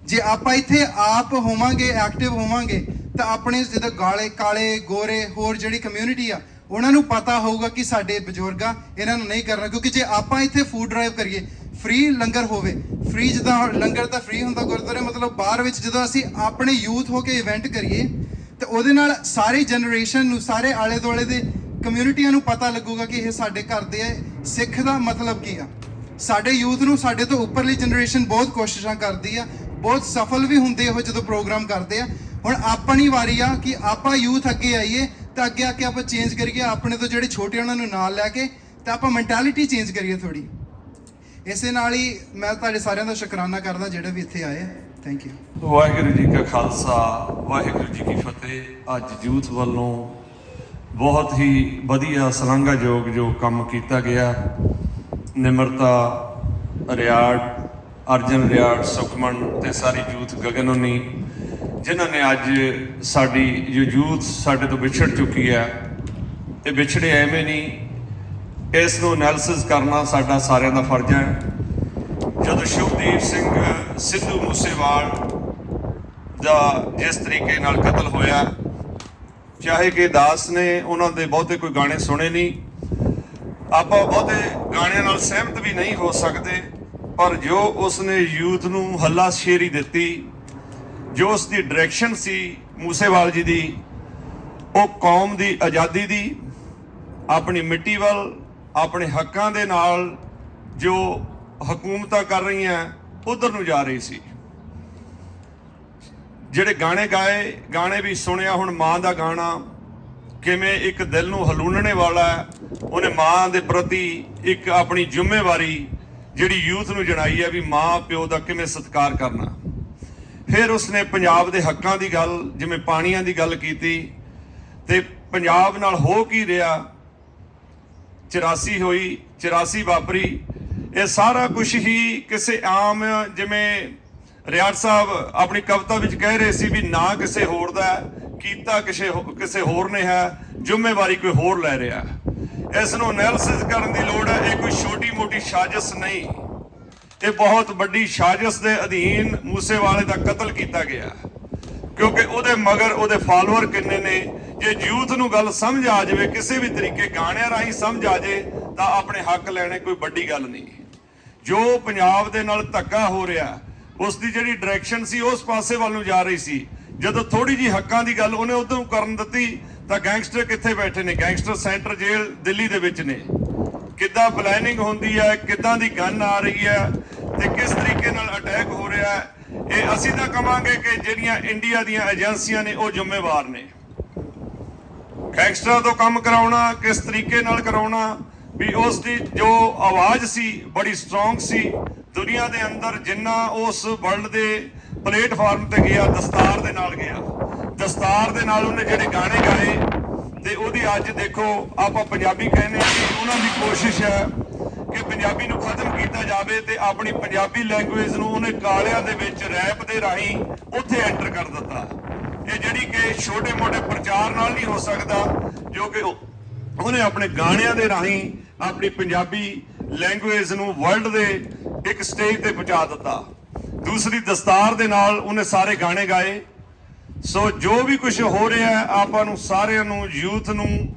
Speaker 4: ਜੇ ਆਪਾਂ ਇੱਥੇ ਆਪ ਹੋਵਾਂਗੇ, ਐਕਟਿਵ ਹੋਵਾਂਗੇ, ਤਾਂ ਆਪਣੇ ਜਿਹਦੇ ਕਾਲੇ ਗੋਰੇ ਹੋਰ ਜਿਹੜੀ ਕਮਿਊਨਿਟੀ ਆ ਉਹਨਾਂ ਨੂੰ ਪਤਾ ਹੋਊਗਾ ਕਿ ਸਾਡੇ ਬਜ਼ੁਰਗਾਂ ਇਹਨਾਂ ਨੂੰ ਨਹੀਂ ਕਰਨਾ। ਕਿਉਂਕਿ ਜੇ ਆਪਾਂ ਇੱਥੇ ਫੂਡ ਡਰਾਈਵ ਕਰੀਏ, ਫ੍ਰੀ ਲੰਗਰ ਹੋਵੇ, ਫ੍ਰੀ ਜਿੱਦਾਂ ਲੰਗਰ ਤਾਂ ਫ੍ਰੀ ਹੁੰਦਾ ਗੁਰਦੁਆਰੇ, ਮਤਲਬ ਬਾਹਰ ਵਿੱਚ ਜਦੋਂ ਅਸੀਂ ਆਪਣੇ ਯੂਥ ਹੋ ਕੇ ਇਵੈਂਟ ਕਰੀਏ ਤੇ ਉਹਦੇ ਨਾਲ ਸਾਰੀ ਜਨਰੇਸ਼ਨ ਨੂੰ, ਸਾਰੇ ਆਲੇ ਦੁਆਲੇ ਦੇ ਕਮਿਊਨਿਟੀਆਂ ਨੂੰ ਪਤਾ ਲੱਗੂਗਾ ਕਿ ਇਹ ਸਾਡੇ ਘਰ ਦੇ ਸਿੱਖ ਦਾ ਮਤਲਬ ਕੀ ਆ। ਸਾਡੇ ਯੂਥ ਨੂੰ, ਸਾਡੇ ਤੋਂ ਉੱਪਰਲੀ ਜਨਰੇਸ਼ਨ ਬਹੁਤ ਕੋਸ਼ਿਸ਼ਾਂ ਕਰਦੀ ਆ, ਬਹੁਤ ਸਫਲ ਵੀ ਹੁੰਦੇ ਉਹ ਜਦੋਂ ਪ੍ਰੋਗਰਾਮ ਕਰਦੇ ਆ। ਹੁਣ ਆਪਣੀ ਵਾਰੀ ਆ ਕਿ ਆਪਾਂ ਯੂਥ ਅੱਗੇ ਆਈਏ ਤਾਂ ਅੱਗੇ ਆ ਕੇ ਆਪਾਂ ਚੇਂਜ ਕਰੀਏ, ਆਪਣੇ ਤੋਂ ਜਿਹੜੇ ਛੋਟੇ ਉਹਨਾਂ ਨੂੰ ਨਾਲ ਲੈ ਕੇ, ਤਾਂ ਆਪਾਂ ਮੈਂਟੈਲਿਟੀ ਚੇਂਜ ਕਰੀਏ ਥੋੜੀ। ਇਸੇ ਨਾਲ ਹੀ ਮੈਂ ਤੁਹਾਡੇ ਸਾਰਿਆਂ ਦਾ ਸ਼ੁਕਰਾਨਾ ਕਰਦਾ ਜਿਹੜੇ ਵੀ ਇੱਥੇ ਆਏ। Thank you.
Speaker 5: ਵਾਹਿਗੁਰੂ ਜੀ ਕਾ ਖਾਲਸਾ, ਵਾਹਿਗੁਰੂ ਜੀ ਕੀ ਫਤਿਹ। ਅੱਜ ਯੂਥ ਵੱਲੋਂ ਬਹੁਤ ਹੀ ਵਧੀਆ ਸ਼ਲਾਘਾਯੋਗ ਜੋ ਕੰਮ ਕੀਤਾ ਗਿਆ, ਨਿਮਰਤਾ ਰਿਆੜ, ਅਰਜਨ ਰਿਆੜ, ਸੁਖਮਨ ਤੇ ਸਾਰੀ ਯੂਥ ਗਗਨ ਹੋਣੀ, ਜਿਨ੍ਹਾਂ ਨੇ ਅੱਜ ਸਾਡੀ ਜੋ ਯੂਥ ਸਾਡੇ ਤੋਂ ਵਿਛੜ ਚੁੱਕੀ ਹੈ, ਇਹ ਵਿਛੜੇ ਐਵੇਂ ਨਹੀਂ, ਇਸ ਨੂੰ ਐਨਾਲਿਸਿਸ ਕਰਨਾ ਸਾਡਾ ਸਾਰਿਆਂ ਦਾ ਫਰਜ਼ ਹੈ। ਜਦੋਂ ਸ਼ੁਭਦੀਪ ਸਿੰਘ ਸਿੱਧੂ ਮੂਸੇਵਾਲ ਦਾ ਜਿਸ ਤਰੀਕੇ ਨਾਲ ਕਤਲ ਹੋਇਆ, ਚਾਹੇ ਕਿ ਦਾਸ ਨੇ ਉਹਨਾਂ ਦੇ ਬਹੁਤੇ ਕੋਈ ਗਾਣੇ ਸੁਣੇ ਨਹੀਂ, ਆਪਾਂ ਬਹੁਤੇ ਗਾਣਿਆਂ ਨਾਲ ਸਹਿਮਤ ਵੀ ਨਹੀਂ ਹੋ ਸਕਦੇ, ਪਰ ਜੋ ਉਸਨੇ ਯੂਥ ਨੂੰ ਹੱਲਾਸ਼ੇਰੀ ਦਿੱਤੀ, ਜੋ ਉਸ ਦੀ ਡਾਇਰੈਕਸ਼ਨ ਸੀ ਮੂਸੇਵਾਲ ਜੀ ਦੀ, ਉਹ ਕੌਮ ਦੀ ਆਜ਼ਾਦੀ ਦੀ, ਆਪਣੀ ਮਿੱਟੀ ਵੱਲ, ਆਪਣੇ ਹੱਕਾਂ ਦੇ ਨਾਲ ਜੋ ਹਕੂਮਤਾਂ ਕਰ ਰਹੀਆਂ ਉਧਰ ਨੂੰ ਜਾ ਰਹੀ ਸੀ। ਜਿਹੜੇ ਗਾਣੇ ਗਾਏ, ਗਾਣੇ ਵੀ ਸੁਣਿਆ। ਹੁਣ ਮਾਂ ਦਾ ਗਾਣਾ ਕਿਵੇਂ ਇੱਕ ਦਿਲ ਨੂੰ ਹਲੂਣਨੇ ਵਾਲਾ ਹੈ, ਉਹਨੇ ਮਾਂ ਦੇ ਪ੍ਰਤੀ ਇੱਕ ਆਪਣੀ ਜ਼ਿੰਮੇਵਾਰੀ ਜਿਹੜੀ ਯੂਥ ਨੂੰ ਜਣਾਈ ਹੈ ਵੀ ਮਾਂ ਪਿਓ ਦਾ ਕਿਵੇਂ ਸਤਿਕਾਰ ਕਰਨਾ। ਫਿਰ ਉਸਨੇ ਪੰਜਾਬ ਦੇ ਹੱਕਾਂ ਦੀ ਗੱਲ, ਜਿਵੇਂ ਪਾਣੀਆਂ ਦੀ ਗੱਲ ਕੀਤੀ, ਤੇ ਪੰਜਾਬ ਨਾਲ ਹੋ ਕੀ ਰਿਹਾ, 84 ਹੋਈ, 84 ਵਾਪਰੀ, ਇਹ ਸਾਰਾ ਕੁਝ ਹੀ ਕਿਸੇ ਆਮ, ਜਿਵੇਂ ਰਿਆੜ ਸਾਹਿਬ ਆਪਣੀ ਕਵਿਤਾ ਵਿੱਚ ਕਹਿ ਰਹੇ ਸੀ ਵੀ ਨਾ ਕਿਸੇ ਹੋਰ ਦਾ ਕੀਤਾ, ਕਿਸੇ ਹੋਰ ਨੇ ਹੈ, ਜ਼ਿੰਮੇਵਾਰੀ ਕੋਈ ਹੋਰ ਲੈ ਰਿਹਾ। ਇਸ ਨੂੰ ਐਨਾਲਿਸਿਸ ਕਰਨ ਦੀ ਲੋੜ ਹੈ। ਇਹ ਕੋਈ ਛੋਟੀ ਮੋਟੀ ਸਾਜ਼ਿਸ਼ ਨਹੀਂ, ਇਹ ਬਹੁਤ ਵੱਡੀ ਸਾਜ਼ਿਸ਼ ਦੇ ਅਧੀਨ ਮੂਸੇਵਾਲੇ ਦਾ ਕਤਲ ਕੀਤਾ ਗਿਆ, ਕਿਉਂਕਿ ਉਹਦੇ ਮਗਰ ਉਹਦੇ ਫਾਲੋਅਰ ਕਿੰਨੇ ਨੇ। ਜੇ ਯੂਥ ਨੂੰ ਗੱਲ ਸਮਝ ਆ ਜਾਵੇ, ਕਿਸੇ ਵੀ ਤਰੀਕੇ ਗਾਣਿਆਂ ਰਾਹੀਂ ਸਮਝ ਆ ਜਾਏ, ਤਾਂ ਆਪਣੇ ਹੱਕ ਲੈਣੇ ਕੋਈ ਵੱਡੀ ਗੱਲ ਨਹੀਂ। ਜੋ ਪੰਜਾਬ ਦੇ ਨਾਲ ਧੱਕਾ ਹੋ ਰਿਹਾ, ਉਸ ਦੀ ਜਿਹੜੀ ਡਾਇਰੈਕਸ਼ਨ ਸੀ ਉਸ ਪਾਸੇ ਵੱਲ ਨੂੰ ਜਾ ਰਹੀ ਸੀ। ਜਦੋਂ ਥੋੜੀ ਜੀ ਹੱਕਾਂ ਦੀ ਗੱਲ ਉਹਨੇ ਉਦੋਂ ਕਰਨ ਦਿੱਤੀ, ਤਾਂ ਗੈਂਗਸਟਰ ਕਿੱਥੇ ਬੈਠੇ ਨੇ? ਗੈਂਗਸਟਰ ਸੈਂਟਰ ਜੇਲ੍ਹ ਦਿੱਲੀ ਦੇ ਵਿੱਚ ਨੇ। ਕਿੱਦਾਂ ਪਲੈਨਿੰਗ ਹੁੰਦੀ ਹੈ, ਕਿੱਦਾਂ ਦੀ ਗਨ ਆ ਰਹੀ ਹੈ ਤੇ ਕਿਸ ਤਰੀਕੇ ਨਾਲ ਅਟੈਕ ਹੋ ਰਿਹਾ ਹੈ, ਇਹ ਅਸੀਂ ਤਾਂ ਕਵਾਂਗੇ ਕਿ ਜਿਹੜੀਆਂ ਇੰਡੀਆ ਦੀਆਂ ਏਜੰਸੀਆਂ ਨੇ ਉਹ ਜ਼ਿੰਮੇਵਾਰ ਨੇ। ਗੈਂਗਸਟਰਾਂ ਤੋਂ ਕੰਮ ਕਰਾਉਣਾ, ਕਿਸ ਤਰੀਕੇ ਨਾਲ ਕਰਾਉਣਾ, ਵੀ ਉਸ ਦੀ ਜੋ ਆਵਾਜ਼ ਸੀ ਬੜੀ ਸਟਰੋਂਗ ਸੀ ਦੁਨੀਆ ਦੇ ਅੰਦਰ। ਜਿੰਨਾ ਉਸ ਵਰਲਡ ਦੇ ਪਲੇਟਫਾਰਮ ਤੇ ਗਿਆ, ਦਸਤਾਰ ਦੇ ਨਾਲ ਗਿਆ, ਦਸਤਾਰ ਦੇ ਨਾਲ ਉਹਨੇ ਜਿਹੜੇ ਗਾਣੇ ਗਾਏ ਤੇ ਉਹਦੀ ਅੱਜ ਦੇਖੋ ਆਪਾਂ ਪੰਜਾਬੀ ਕਹਿੰਦੇ ਆ ਕਿ ਉਹਨਾਂ ਦੀ ਕੋਸ਼ਿਸ਼ ਹੈ ਕਿ ਪੰਜਾਬੀ ਨੂੰ ਖਤਮ ਕੀਤਾ ਜਾਵੇ ਤੇ ਆਪਣੀ ਪੰਜਾਬੀ ਲੈਂਗੁਏਜ ਨੂੰ ਉਹਨੇ ਕਾਲਿਆਂ ਦੇ ਵਿੱਚ ਰੈਪ ਦੇ ਰਾਹੀਂ ਉੱਥੇ ਐਂਟਰ ਕਰ ਦਿੱਤਾ। ਇਹ ਜਿਹੜੀ ਕਿ ਛੋਟੇ ਮੋਟੇ ਪ੍ਰਚਾਰ ਨਾਲ ਨਹੀਂ ਹੋ ਸਕਦਾ, ਜੋ ਕਿ ਉਹਨੇ ਆਪਣੇ ਗਾਣਿਆਂ ਦੇ ਰਾਹੀਂ ਆਪਣੀ ਪੰਜਾਬੀ ਲੈਂਗੁਏਜ ਨੂੰ ਵਰਲਡ ਦੇ ਇੱਕ ਸਟੇਜ ਤੇ ਪਹੁੰਚਾ ਦਿੱਤਾ। ਦੂਸਰੀ ਦਸਤਾਰ ਦੇ ਨਾਲ ਉਹਨੇ ਸਾਰੇ ਗਾਣੇ ਗਾਏ। ਸੋ ਜੋ ਵੀ ਕੁਝ ਹੋ ਰਿਹਾ ਹੈ ਆਪਾਂ ਨੂੰ ਸਾਰਿਆਂ ਨੂੰ, ਯੂਥ ਨੂੰ,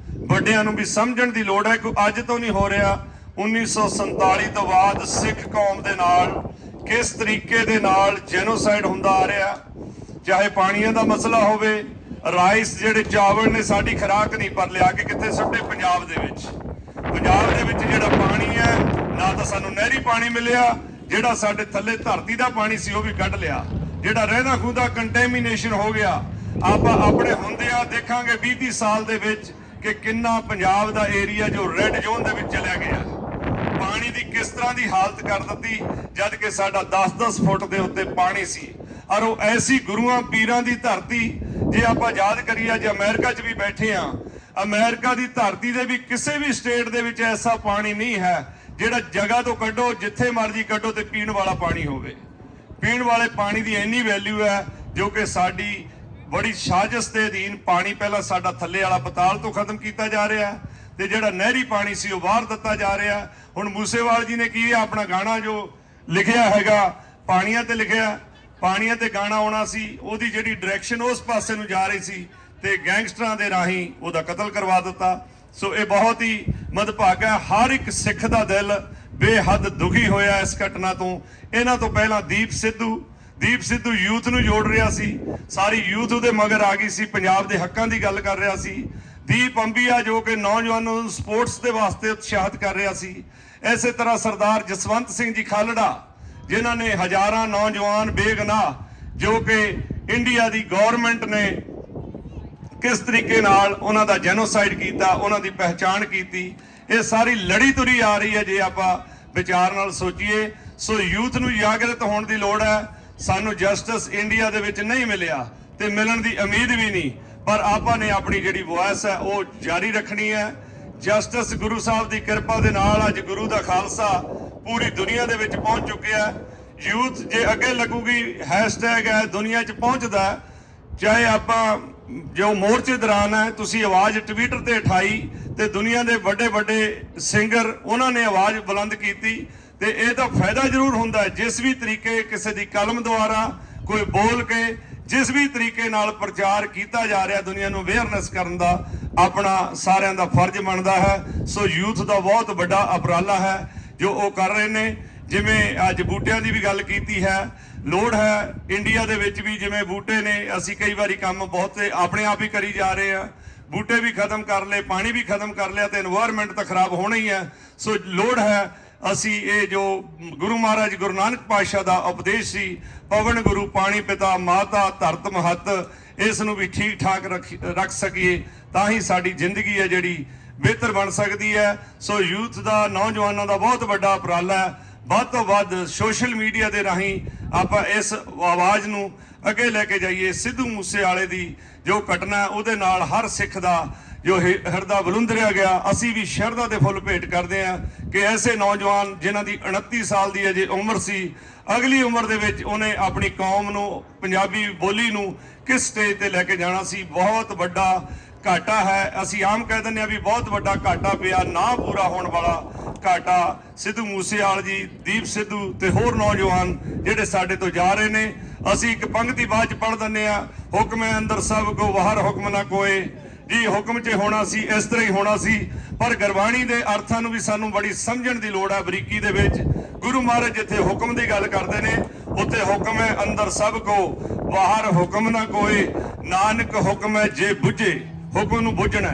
Speaker 5: ਵੱਡਿਆਂ ਨੂੰ ਵੀ ਸਮਝਣ ਦੀ ਲੋੜ ਹੈ ਕਿ ਅੱਜ ਤੋਂ ਨਹੀਂ ਹੋ ਰਿਹਾ। 1947 ਤੋਂ ਬਾਅਦ ਸਿੱਖ ਕੌਮ ਦੇ ਨਾਲ ਕਿਸ ਤਰੀਕੇ ਦੇ ਨਾਲ ਜੈਨੋਸਾਈਡ ਹੁੰਦਾ ਆ ਰਿਹਾ, ਚਾਹੇ ਪਾਣੀਆਂ ਦਾ ਮਸਲਾ ਹੋਵੇ, ਰਾਈਸ ਜਿਹੜੇ ਚਾਵਲ ਨੇ ਸਾਡੀ ਖੁਰਾਕ ਨਹੀਂ, ਪਰ ਲਿਆ ਕੇ ਕਿੱਥੇ ਸੁੱਟੇ ਪੰਜਾਬ ਦੇ ਵਿੱਚ। ਪੰਜਾਬ ਦੇ ਵਿੱਚ ਜਿਹੜਾ ਪਾਣੀ ਹੈ, ਨਾ ਤਾਂ ਸਾਨੂੰ ਨਹਿਰੀ ਪਾਣੀ ਮਿਲਿਆ, ਜਿਹੜਾ ਸਾਡੇ ਥੱਲੇ ਧਰਤੀ ਦਾ ਪਾਣੀ ਸੀ ਉਹ ਵੀ ਕੱਢ ਲਿਆ, ਜਿਹੜਾ ਰਹਿੰਦਾ ਖੂੰਦਾ ਕੰਟੈਮੀਨੇਸ਼ਨ ਹੋ ਗਿਆ। ਆਪਾਂ ਆਪਣੇ ਹੁੰਦਿਆਂ ਦੇਖਾਂਗੇ 20-30 ਸਾਲ ਦੇ ਵਿੱਚ ਕਿ ਕਿੰਨਾ ਪੰਜਾਬ ਦਾ ਏਰੀਆ ਜੋ ਰੈੱਡ ਜ਼ੋਨ ਦੇ ਵਿੱਚ ਚਲਿਆ ਗਿਆ, ਪਾਣੀ ਦੀ ਕਿਸ ਤਰ੍ਹਾਂ ਦੀ ਹਾਲਤ ਕਰ ਦਿੱਤੀ, ਜਦ ਕਿ ਸਾਡਾ 10-10 ਫੁੱਟ ਦੇ ਉੱਤੇ ਪਾਣੀ ਸੀ। ਔਰ ਉਹ ਐਸੀ ਗੁਰੂਆਂ ਪੀਰਾਂ ਦੀ ਧਰਤੀ, ਜੇ ਆਪਾਂ ਯਾਦ ਕਰੀਏ, ਜੇ ਅਮਰੀਕਾ 'ਚ ਵੀ ਬੈਠੇ ਆ, ਅਮਰੀਕਾ ਦੀ ਧਰਤੀ ਦੇ ਵੀ ਕਿਸੇ ਵੀ ਸਟੇਟ ਦੇ ਵਿੱਚ ਐਸਾ ਪਾਣੀ ਨਹੀਂ ਹੈ ਜਿਹੜਾ ਜਗ੍ਹਾ ਤੋਂ ਕੱਢੋ, ਜਿੱਥੇ ਮਰਜ਼ੀ ਕੱਢੋ ਤੇ ਪੀਣ ਵਾਲਾ ਪਾਣੀ ਹੋਵੇ। ਪੀਣ ਵਾਲੇ ਪਾਣੀ ਦੀ ਇੰਨੀ ਵੈਲਿਊ ਹੈ ਜੋ ਕਿ ਸਾਡੀ ਬੜੀ ਸਾਜ਼ਿਸ਼ ਦੇ ਅਧੀਨ ਪਾਣੀ ਪਹਿਲਾਂ ਸਾਡਾ ਥੱਲੇ ਵਾਲਾ ਪਤਾਲ ਤੋਂ ਖਤਮ ਕੀਤਾ ਜਾ ਰਿਹਾ ਤੇ ਜਿਹੜਾ ਨਹਿਰੀ ਪਾਣੀ ਸੀ ਉਹ ਬਾਹਰ ਦਿੱਤਾ ਜਾ ਰਿਹਾ। ਹੁਣ ਮੂਸੇਵਾਲ ਜੀ ਨੇ ਕੀ ਆਪਣਾ ਗਾਣਾ ਜੋ ਲਿਖਿਆ ਹੈਗਾ, ਪਾਣੀਆਂ ਤੇ ਲਿਖਿਆ, ਪਾਣੀਆਂ ਤੇ ਗਾਣਾ ਆਉਣਾ ਸੀ, ਉਹਦੀ ਜਿਹੜੀ ਡਾਇਰੈਕਸ਼ਨ ਉਸ ਪਾਸੇ ਨੂੰ ਜਾ ਰਹੀ ਸੀ ਤੇ ਗੈਂਗਸਟਰਾਂ ਦੇ ਰਾਹੀਂ ਉਹਦਾ ਕਤਲ ਕਰਵਾ ਦਿੱਤਾ। ਸੋ ਇਹ ਬਹੁਤ ਹੀ ਮੰਦਭਾਗਾ। ਹਰ ਇੱਕ ਸਿੱਖ ਦਾ ਦਿਲ ਬੇਹੱਦ ਦੁਖੀ ਹੋਇਆ ਇਸ ਘਟਨਾ ਤੋਂ। ਇਹਨਾਂ ਤੋਂ ਪਹਿਲਾਂ ਦੀਪ ਸਿੱਧੂ ਯੂਥ ਨੂੰ ਜੋੜ ਰਿਹਾ ਸੀ, ਸਾਰੀ ਯੂਥ ਉਹਦੇ ਮਗਰ ਆ ਗਈ ਸੀ, ਪੰਜਾਬ ਦੇ ਹੱਕਾਂ ਦੀ ਗੱਲ ਕਰ ਰਿਹਾ ਸੀ। ਦੀਪ ਅੰਬੀਆ ਜੋ ਕਿ ਨੌਜਵਾਨਾਂ ਨੂੰ ਸਪੋਰਟਸ ਦੇ ਵਾਸਤੇ ਉਤਸ਼ਾਹਿਤ ਕਰ ਰਿਹਾ ਸੀ। ਇਸੇ ਤਰ੍ਹਾਂ ਸਰਦਾਰ ਜਸਵੰਤ ਸਿੰਘ ਜੀ ਖਾਲੜਾ, ਜਿਨ੍ਹਾਂ ਨੇ ਹਜ਼ਾਰਾਂ ਨੌਜਵਾਨ ਬੇਗਨਾਹ ਜੋ ਕਿ ਇੰਡੀਆ ਦੀ ਗਵਰਨਮੈਂਟ ਨੇ ਕਿਸ ਤਰੀਕੇ ਨਾਲ ਉਹਨਾਂ ਦਾ ਜੈਨੋਸਾਈਡ ਕੀਤਾ, ਉਹਨਾਂ ਦੀ ਪਹਿਚਾਣ ਕੀਤੀ, ਇਹ ਸਾਰੀ ਲੜੀ ਤੁਰੀ ਆ ਰਹੀ ਹੈ ਜੇ ਆਪਾਂ ਵਿਚਾਰ ਨਾਲ ਸੋਚੀਏ। ਸੋ ਯੂਥ ਨੂੰ ਜਾਗਰਤ ਹੋਣ ਦੀ ਲੋੜ ਹੈ। ਸਾਨੂੰ ਜਸਟਿਸ ਇੰਡੀਆ ਦੇ ਵਿੱਚ ਨਹੀਂ ਮਿਲਿਆ ਤੇ ਮਿਲਣ ਦੀ ਉਮੀਦ ਵੀ ਨਹੀਂ, ਪਰ ਆਪਾਂ ਨੇ ਆਪਣੀ ਜਿਹੜੀ ਵੌਇਸ ਹੈ ਉਹ ਜਾਰੀ ਰੱਖਣੀ ਹੈ। ਜਸਟਿਸ ਗੁਰੂ ਸਾਹਿਬ ਦੀ ਕਿਰਪਾ ਦੇ ਨਾਲ ਅੱਜ ਗੁਰੂ ਦਾ ਖਾਲਸਾ ਪੂਰੀ ਦੁਨੀਆ ਦੇ ਵਿੱਚ ਪਹੁੰਚ ਚੁੱਕਿਆ। ਯੂਥ ਜੇ ਅੱਗੇ ਲੱਗੂਗੀ, ਹੈਸ਼ਟੈਗ ਹੈ ਦੁਨੀਆ 'ਚ ਪਹੁੰਚਦਾ, ਚਾਹੇ ਆਪਾਂ ਜੋ ਮੋਰਚੇ ਦੌਰਾਨ ਹੈ ਤੁਸੀਂ ਆਵਾਜ਼ ਟਵਿੱਟਰ ਤੇ ਉਠਾਈ ਤੇ ਦੁਨੀਆ ਦੇ ਵੱਡੇ ਵੱਡੇ ਸਿੰਗਰ ਉਹਨਾਂ ਨੇ ਆਵਾਜ਼ ਬੁਲੰਦ ਕੀਤੀ ਤੇ ਇਹਦਾ ਫਾਇਦਾ ਜ਼ਰੂਰ ਹੁੰਦਾ ਹੈ। ਜਿਸ ਵੀ ਤਰੀਕੇ ਕਿਸੇ ਦੀ ਕਲਮ ਦੁਆਰਾ ਕੋਈ ਬੋਲ ਕੇ ਜਿਸ ਵੀ ਤਰੀਕੇ ਨਾਲ ਪ੍ਰਚਾਰ ਕੀਤਾ ਜਾ ਰਿਹਾ, ਦੁਨੀਆ ਨੂੰ ਅਵੇਅਰਨੈਸ ਕਰਨ ਦਾ ਆਪਣਾ ਸਾਰਿਆਂ ਦਾ ਫਰਜ਼ ਬਣਦਾ ਹੈ। ਸੋ ਯੂਥ ਦਾ ਬਹੁਤ ਵੱਡਾ ਉਪਰਾਲਾ ਹੈ ਜੋ ਉਹ ਕਰ ਰਹੇ ਨੇ। ਜਿਵੇਂ ਅੱਜ ਬੂਟਿਆਂ ਦੀ ਵੀ ਗੱਲ ਕੀਤੀ ਹੈ, ਲੋੜ ਹੈ ਇੰਡੀਆ ਦੇ ਵਿੱਚ ਵੀ, ਜਿਵੇਂ ਬੂਟੇ ਨੇ, ਅਸੀਂ ਕਈ ਵਾਰੀ ਕੰਮ ਬਹੁਤ ਆਪਣੇ ਆਪ ਹੀ ਕਰੀ ਜਾ ਰਹੇ ਆ, ਬੂਟੇ ਵੀ ਖਤਮ ਕਰ ਲਏ, ਪਾਣੀ ਵੀ ਖਤਮ ਕਰ ਲਿਆ ਤੇ এনवायरमेंट ਤਾਂ ਖਰਾਬ ਹੋਣਾ ਹੀ ਹੈ। ਸੋ ਲੋੜ ਹੈ ਅਸੀਂ ਇਹ ਜੋ ਗੁਰੂ ਮਹਾਰਾਜ ਗੁਰੂ ਨਾਨਕ ਪਾਤਸ਼ਾਹ ਦਾ ਉਪਦੇਸ਼ ਸੀ, ਪਵਨ ਗੁਰੂ ਪਾਣੀ ਪਿਤਾ ਮਾਤਾ ਧਰਤ ਮਹੱਤ, ਇਸ ਨੂੰ ਵੀ ਠੀਕ ਠਾਕ ਰੱਖ ਸਕੀਏ ਤਾਂ ਹੀ ਸਾਡੀ ਜ਼ਿੰਦਗੀ ਹੈ ਜਿਹੜੀ ਬਿਹਤਰ ਬਣ ਸਕਦੀ ਹੈ। ਸੋ ਯੂਥ ਦਾ, ਨੌਜਵਾਨਾਂ ਦਾ ਬਹੁਤ ਵੱਡਾ ਉਪਰਾਲਾ ਹੈ। ਵੱਧ ਤੋਂ ਵੱਧ ਸੋਸ਼ਲ ਮੀਡੀਆ ਦੇ ਰਾਹੀਂ ਆਪਾਂ ਇਸ ਆਵਾਜ਼ ਨੂੰ ਅੱਗੇ ਲੈ ਕੇ ਜਾਈਏ। ਸਿੱਧੂ ਮੂਸੇਵਾਲੇ ਦੀ ਜੋ ਘਟਨਾ ਉਹਦੇ ਨਾਲ ਹਰ ਸਿੱਖ ਦਾ ਜੋ ਹਿਰਦਾ ਬਲੁੰਦਰਿਆ ਗਿਆ, ਅਸੀਂ ਵੀ ਸ਼ਰਧਾ ਦੇ ਫੁੱਲ ਭੇਟ ਕਰਦੇ ਹਾਂ ਕਿ ਐਸੇ ਨੌਜਵਾਨ ਜਿਨ੍ਹਾਂ ਦੀ 29 ਸਾਲ ਦੀ ਅਜੇ ਉਮਰ ਸੀ, ਅਗਲੀ ਉਮਰ ਦੇ ਵਿੱਚ ਉਹਨੇ ਆਪਣੀ ਕੌਮ ਨੂੰ, ਪੰਜਾਬੀ ਬੋਲੀ ਨੂੰ ਕਿਸ ਸਟੇਜ ਤੇ ਲੈ ਕੇ ਜਾਣਾ ਸੀ। ਬਹੁਤ ਵੱਡਾ ਘਾਟਾ ਹੈ। ਅਸੀਂ ਆਮ ਕਹਿ ਦਿੰਦੇ ਹਾਂ ਵੀ ਬਹੁਤ ਵੱਡਾ ਘਾਟਾ ਪਿਆ, ਨਾ ਪੂਰਾ ਹੋਣ ਵਾਲਾ ਘਾਟਾ। ਸਿੱਧੂ ਮੂਸੇਵਾਲ ਜੀ, ਦੀਪ ਸਿੱਧੂ ਤੇ ਹੋਰ ਨੌਜਵਾਨ ਜਿਹੜੇ ਸਾਡੇ ਤੋਂ ਜਾ ਰਹੇ ਨੇ। ਅਸੀਂ ਇੱਕ ਪੰਕਤੀ ਬਾਅਦ ਚ ਪੜ੍ਹ ਦਿੰਦੇ ਆ, ਹੁਕਮ ਹੈ ਅੰਦਰ ਸਭ ਕੋ ਬਾਹਰ ਹੁਕਮ ਨਾ ਕੋਏ। ਜੀ ਹੁਕਮ 'ਚ ਹੋਣਾ ਸੀ, ਇਸ ਤਰ੍ਹਾਂ ਹੀ ਹੋਣਾ ਸੀ, ਪਰ ਗੁਰਬਾਣੀ ਦੇ ਅਰਥਾਂ ਨੂੰ ਵੀ ਸਾਨੂੰ ਬੜੀ ਸਮਝਣ ਦੀ ਲੋੜ ਹੈ ਬਰੀਕੀ ਦੇ ਵਿੱਚ। ਗੁਰੂ ਮਹਾਰਾਜ ਜਿੱਥੇ ਹੁਕਮ ਦੀ ਗੱਲ ਕਰਦੇ ਨੇ ਉੱਥੇ ਹੁਕਮ ਹੈ ਅੰਦਰ ਸਭ ਕੋ ਬਾਹਰ ਹੁਕਮ ਨਾ ਕੋਏ, ਨਾਨਕ ਹੁਕਮ ਹੈ ਜੇ ਬੁੱਝੇ। ਹੁਕਮ ਨੂੰ ਬੁੱਝਣਾ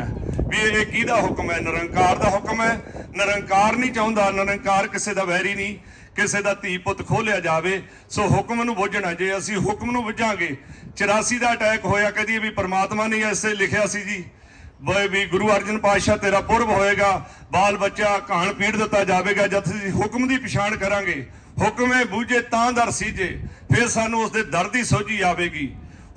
Speaker 5: ਵੀ ਇਹ ਕਿਹਦਾ ਹੁਕਮ ਹੈ, ਨਿਰੰਕਾਰ ਦਾ ਹੁਕਮ ਹੈ। ਨਿਰੰਕਾਰ ਨਹੀਂ ਚਾਹੁੰਦਾ, ਨਿਰੰਕਾਰ ਕਿਸੇ ਦਾ ਵੈਰੀ ਨਹੀਂ, ਕਿਸੇ ਦਾ ਧੀ ਪੁੱਤ ਖੋਲਿਆ ਜਾਵੇ। ਸੋ ਹੁਕਮ ਨੂੰ ਬੁੱਝਣਾ, ਜੇ ਅਸੀਂ ਹੁਕਮ ਨੂੰ ਬੁੱਝਾਂਗੇ। 84 ਦਾ ਅਟੈਕ ਹੋਇਆ, ਕਦੀ ਵੀ ਪ੍ਰਮਾਤਮਾ ਨੇ ਐਸੇ ਲਿਖਿਆ ਸੀ ਜੀ ਵੀ ਗੁਰੂ ਅਰਜਨ ਪਾਤਸ਼ਾਹ ਤੇਰਾ ਪੁਰਬ ਹੋਏਗਾ, ਬਾਲ ਬੱਚਾ ਘਾਣ ਪੀੜ ਦਿੱਤਾ ਜਾਵੇਗਾ। ਜਦ ਅਸੀਂ ਹੁਕਮ ਦੀ ਪਛਾਣ ਕਰਾਂਗੇ, ਹੁਕਮ ਹੈ ਬੂਝੇ ਤਾਂ ਦਰ ਸੀਜੇ, ਫਿਰ ਸਾਨੂੰ ਉਸਦੇ ਦਰ ਦੀ ਸੋਝੀ ਆਵੇਗੀ।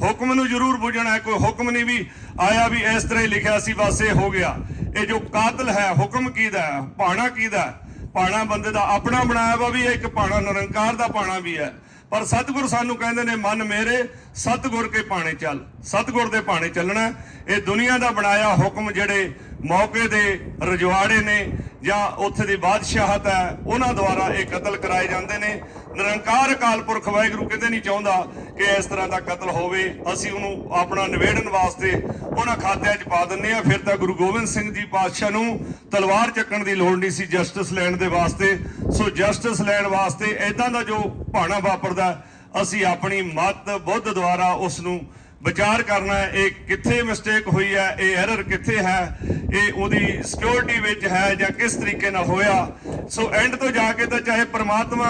Speaker 5: ਹੁਕਮ ਨੂੰ ਜ਼ਰੂਰ ਬੁੱਝਣਾ ਹੈ। ਕੋਈ ਹੁਕਮ ਨਹੀਂ ਵੀ ਆਇਆ ਵੀ ਇਸ ਤਰ੍ਹਾਂ ਹੀ ਲਿਖਿਆ ਸੀ ਬਸ ਇਹ ਹੋ ਗਿਆ। ਇਹ ਜੋ ਕਾਤਲ ਹੈ, ਹੁਕਮ ਕਿਹਦਾ ਹੈ, ਭਾਣਾ ਕਿਹਦਾ? ਭਾਣਾ ਬੰਦੇ ਦਾ ਆਪਣਾ ਬਣਾਇਆ ਵਾ ਵੀ ਇਹ ਇੱਕ ਭਾਣਾ ਨਿਰੰਕਾਰ ਦਾ ਭਾਣਾ ਵੀ ਹੈ। ਪਰ ਸਤਿਗੁਰ ਸਾਨੂੰ ਕਹਿੰਦੇ ਨੇ ਮਨ ਮੇਰੇ ਸਤਿਗੁਰ ਕੇ ਭਾਣੇ ਚੱਲ, ਸਤਿਗੁਰ ਦੇ ਭਾਣੇ ਚੱਲਣਾ। ਇਹ ਦੁਨੀਆ ਦਾ ਬਣਾਇਆ ਹੁਕਮ ਜਿਹੜੇ ਮੌਕੇ ਦੇ ਰਜਵਾੜੇ ਨੇ ਜਾਂ ਉੱਥੇ ਦੀ ਬਾਦਸ਼ਾਹਤ ਹੈ, ਉਹਨਾਂ ਦੁਆਰਾ ਇਹ ਕਤਲ ਕਰਾਏ ਜਾਂਦੇ ਨੇ। ਨਿਰੰਕਾਰ ਅਕਾਲ ਪੁਰਖ ਵਾਹਿਗੁਰੂ ਕਿਤੇ ਨਹੀਂ ਚਾਹੁੰਦਾ ਕਿ ਇਸ ਤਰ੍ਹਾਂ ਦਾ ਕਤਲ ਹੋਵੇ। ਅਸੀਂ ਉਹਨੂੰ ਆਪਣਾ ਨਿਬੇੜਨ ਵਾਸਤੇ ਉਹਨਾਂ ਖਾਤਿਆਂ 'ਚ ਪਾ ਦਿੰਦੇ ਆ। ਫਿਰ ਤਾਂ ਗੁਰੂ ਗੋਬਿੰਦ ਸਿੰਘ ਜੀ ਪਾਤਸ਼ਾਹ ਨੂੰ ਤਲਵਾਰ ਚੱਕਣ ਦੀ ਲੋੜ ਨਹੀਂ ਸੀ ਜਸਟਿਸ ਲੈਣ ਦੇ ਵਾਸਤੇ। ਸੋ ਜਸਟਿਸ ਲੈਣ ਵਾਸਤੇ ਇਦਾਂ ਦਾ ਜੋ ਭਾਣਾ ਵਾਪਰਦਾ, ਅਸੀਂ ਆਪਣੀ ਮਤ ਬੁੱਧ ਦੁਆਰਾ ਉਸ ਨੂੰ ਵਿਚਾਰ ਕਰਨਾ ਹੈ। ਇਹ ਕਿੱਥੇ ਮਿਸਟੇਕ ਹੋਈ ਹੈ, ਇਹ ਐਰਰ ਕਿੱਥੇ ਹੈ, ਇਹ ਉਹਦੀ ਸਿਕਿਉਰਿਟੀ ਵਿੱਚ ਹੈ ਜਾਂ ਕਿਸ ਤਰੀਕੇ ਨਾਲ ਹੋਇਆ। ਸੋ ਐਂਡ ਤੋਂ ਜਾ ਕੇ ਤਾਂ ਚਾਹੇ ਪ੍ਰਮਾਤਮਾ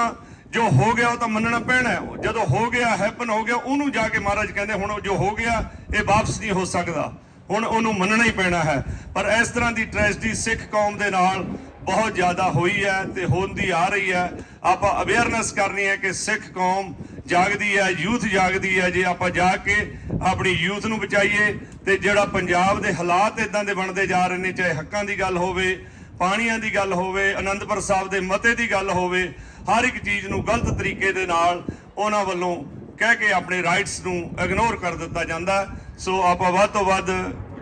Speaker 5: ਜੋ ਹੋ ਗਿਆ ਉਹ ਤਾਂ ਮੰਨਣਾ ਪੈਣਾ ਹੈ। ਜਦੋਂ ਹੋ ਗਿਆ, ਹੈਪਨ ਹੋ ਗਿਆ, ਉਹਨੂੰ ਜਾ ਕੇ ਮਹਾਰਾਜ ਕਹਿੰਦੇ ਹੁਣ ਜੋ ਹੋ ਗਿਆ ਇਹ ਵਾਪਸ ਨਹੀਂ ਹੋ ਸਕਦਾ, ਹੁਣ ਉਹਨੂੰ ਮੰਨਣਾ ਹੀ ਪੈਣਾ ਹੈ। ਪਰ ਇਸ ਤਰ੍ਹਾਂ ਦੀ ਟ੍ਰੈਜਡੀ ਸਿੱਖ ਕੌਮ ਦੇ ਨਾਲ ਬਹੁਤ ਜ਼ਿਆਦਾ ਹੋਈ ਹੈ ਤੇ ਹੁੰਦੀ ਆ ਰਹੀ ਹੈ। ਆਪਾਂ ਅਵੇਅਰਨੈਸ ਕਰਨੀ ਹੈ ਕਿ ਸਿੱਖ ਕੌਮ ਜਾਗਦੀ ਹੈ, ਯੂਥ ਜਾਗਦੀ ਹੈ। ਜੇ ਆਪਾਂ ਜਾ ਕੇ ਆਪਣੀ ਯੂਥ ਨੂੰ ਬਚਾਈਏ ਤੇ ਜਿਹੜਾ ਪੰਜਾਬ ਦੇ ਹਾਲਾਤ ਇਦਾਂ ਦੇ ਬਣਦੇ ਜਾ ਰਹੇ ਨੇ, ਚਾਹੇ ਹੱਕਾਂ ਦੀ ਗੱਲ ਹੋਵੇ, ਪਾਣੀਆਂ ਦੀ ਗੱਲ ਹੋਵੇ, ਅਨੰਦਪੁਰ ਸਾਹਿਬ ਦੇ ਮਤੇ ਦੀ ਗੱਲ ਹੋਵੇ, ਹਰ ਇੱਕ ਚੀਜ਼ ਨੂੰ ਗਲਤ ਤਰੀਕੇ ਦੇ ਨਾਲ ਉਹਨਾਂ ਵੱਲੋਂ ਕਹਿ ਕੇ ਆਪਣੇ ਰਾਈਟਸ ਨੂੰ ਇਗਨੋਰ ਕਰ ਦਿੱਤਾ ਜਾਂਦਾ। ਸੋ ਆਪਾਂ ਵੱਧ ਤੋਂ ਵੱਧ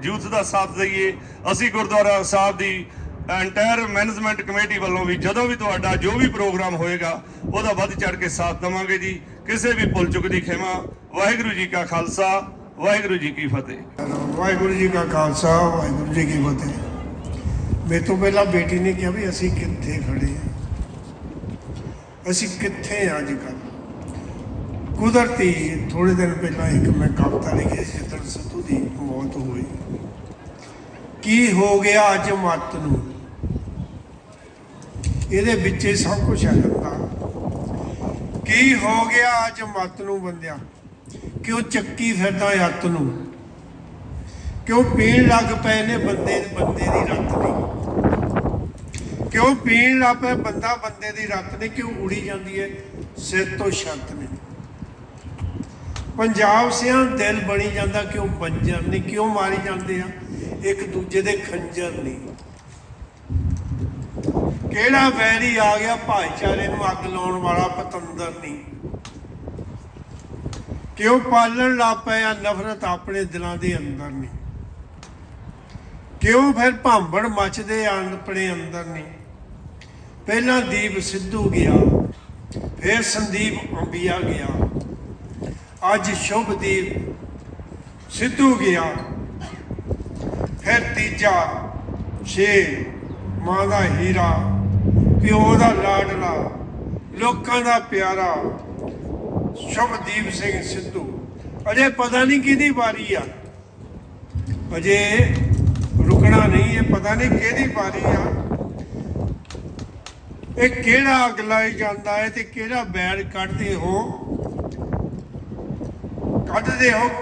Speaker 5: ਯੂਥ ਦਾ ਸਾਥ ਦਈਏ। ਅਸੀਂ ਗੁਰਦੁਆਰਾ ਸਾਹਿਬ ਦੀ ਐਂਟਾਇਰ ਮੈਨੇਜਮੈਂਟ ਕਮੇਟੀ ਵੱਲੋਂ ਵੀ ਜਦੋਂ ਵੀ ਤੁਹਾਡਾ ਜੋ ਵੀ ਪ੍ਰੋਗਰਾਮ ਹੋਏਗਾ ਉਹਦਾ ਵੱਧ ਚੜ ਕੇ ਸਾਥ ਦੇਵਾਂਗੇ ਜੀ। ਕਿਸੇ ਵੀ ਭੁੱਲ ਚੁੱਕ ਦੀ ਖਿਮਾ। ਵਾਹਿਗੁਰੂ ਜੀ ਕਾ ਖਾਲਸਾ, ਵਾਹਿਗੁਰੂ ਜੀ ਕੀ ਫਤਿਹ।
Speaker 6: ਵਾਹਿਗੁਰੂ ਜੀ ਕਾ ਖਾਲਸਾ, ਵਾਹਿਗੁਰੂ ਜੀ ਕੀ ਫਤਿਹ। ਮੇਰੇ ਤੋਂ ਪਹਿਲਾਂ ਬੇਟੀ ਨੇ ਕਿਹਾ ਵੀ ਅਸੀਂ ਕਿੱਥੇ ਖੜੇ ਹਾਂ, ਅਸੀਂ ਕਿੱਥੇ ਹਾਂ ਅੱਜ ਕੱਲ੍ਹ। ਕੁਦਰਤੀ ਥੋੜੇ ਦਿਨ ਪਹਿਲਾਂ ਇੱਕ ਮੈਂ ਕਵਿਤਾ ਲਿਖੀ ਸੀ ਜਿੱਦਣ ਸਿੱਧੂ ਦੀ ਮੌਤ ਹੋਈ। ਕੀ ਹੋ ਗਿਆ ਅੱਜ ਮੱਤ ਨੂੰ, ਇਹਦੇ ਵਿੱਚ ਹੀ ਸਭ ਕੁਝ ਆ ਜਾਂਦਾ। ਕੀ ਹੋ ਗਿਆ ਅੱਜ ਮੱਤ ਨੂੰ ਬੰਦਿਆ, ਕਿਉਂ ਚੱਕੀ ਫਿਰਦਾ ਅੱਤ ਨੂੰ, ਕਿਉਂ ਪੀਣ ਲੱਗ ਪਏ ਨੇ ਬੰਦੇ ਦੀ ਰੱਤ ਨਹੀਂ, ਕਿਉਂ ਪੀਣ ਲੱਗ ਪਏ ਬੰਦੇ ਦੀ ਰੱਤ ਨਹੀਂ, ਕਿਉਂ ਉੜੀ ਜਾਂਦੀ ਹੈ ਸਿਰ ਤੋਂ ਛੱਤ ਨਹੀਂ। ਪੰਜਾਬ ਸਿਆਂ ਦਿਲ ਬਣੀ ਜਾਂਦਾ, ਕਿਉਂ ਬੰਜਰ ਨਹੀਂ, ਕਿਉਂ ਮਾਰੀ ਜਾਂਦੇ ਆ ਇੱਕ ਦੂਜੇ ਦੇ ਖੰਜਰ ਨਹੀਂ। ਕਿਹੜਾ ਵੈਰੀ ਆ ਗਿਆ ਭਾਈਚਾਰੇ ਨੂੰ ਅੱਗ ਲਾਉਣ ਵਾਲਾ ਪਤੰਦਰ ਨਹੀਂ, ਕਿਉਂ ਪਾਲਣ ਲੱਗ ਪਏ ਆ ਨਫ਼ਰਤ ਆਪਣੇ ਦਿਲਾਂ ਦੇ ਅੰਦਰ ਨਹੀਂ, ਕਿਉਂ ਫਿਰ ਭਾਂਬੜ ਮਚਦੇ ਆ ਆਪਣੇ ਅੰਦਰ ਨਹੀਂ। ਪਹਿਲਾਂ ਦੀਪ ਸਿੱਧੂ ਗਿਆ, ਫਿਰ ਸੰਦੀਪ ਅੰਬੀਆ ਗਿਆ, ਅੱਜ ਸ਼ੁਭਦੀਪ ਸਿੱਧੂ ਗਿਆ, ਫਿਰ ਤੀਜਾ ਸ਼ੇਰ ਮਾਂ ਦਾ ਹੀਰਾ, ਪਿਓ ਦਾ ਲਾਡਲਾ, ਲੋਕਾਂ ਦਾ ਪਿਆਰਾ ਸ਼ੁਭਦੀਪ ਸਿੰਘ ਸਿੱਧੂ। ਅਜੇ ਪਤਾ ਨਹੀਂ ਕਿਹਦੀ ਵਾਰੀ ਆ, ਅਜੇ ਰੁਕਣਾ ਨਹੀਂ ਹੈ, ਪਤਾ ਨਹੀਂ ਕਿਹਦੀ ਵਾਰੀ ਆ। ਇਹ ਕਿਹੜਾ ਅੱਗ ਲਾਈ ਜਾਂਦਾ ਹੈ ਤੇ ਕਿਹੜਾ ਬੈਰ ਕੱਢਦੇ ਹੋ,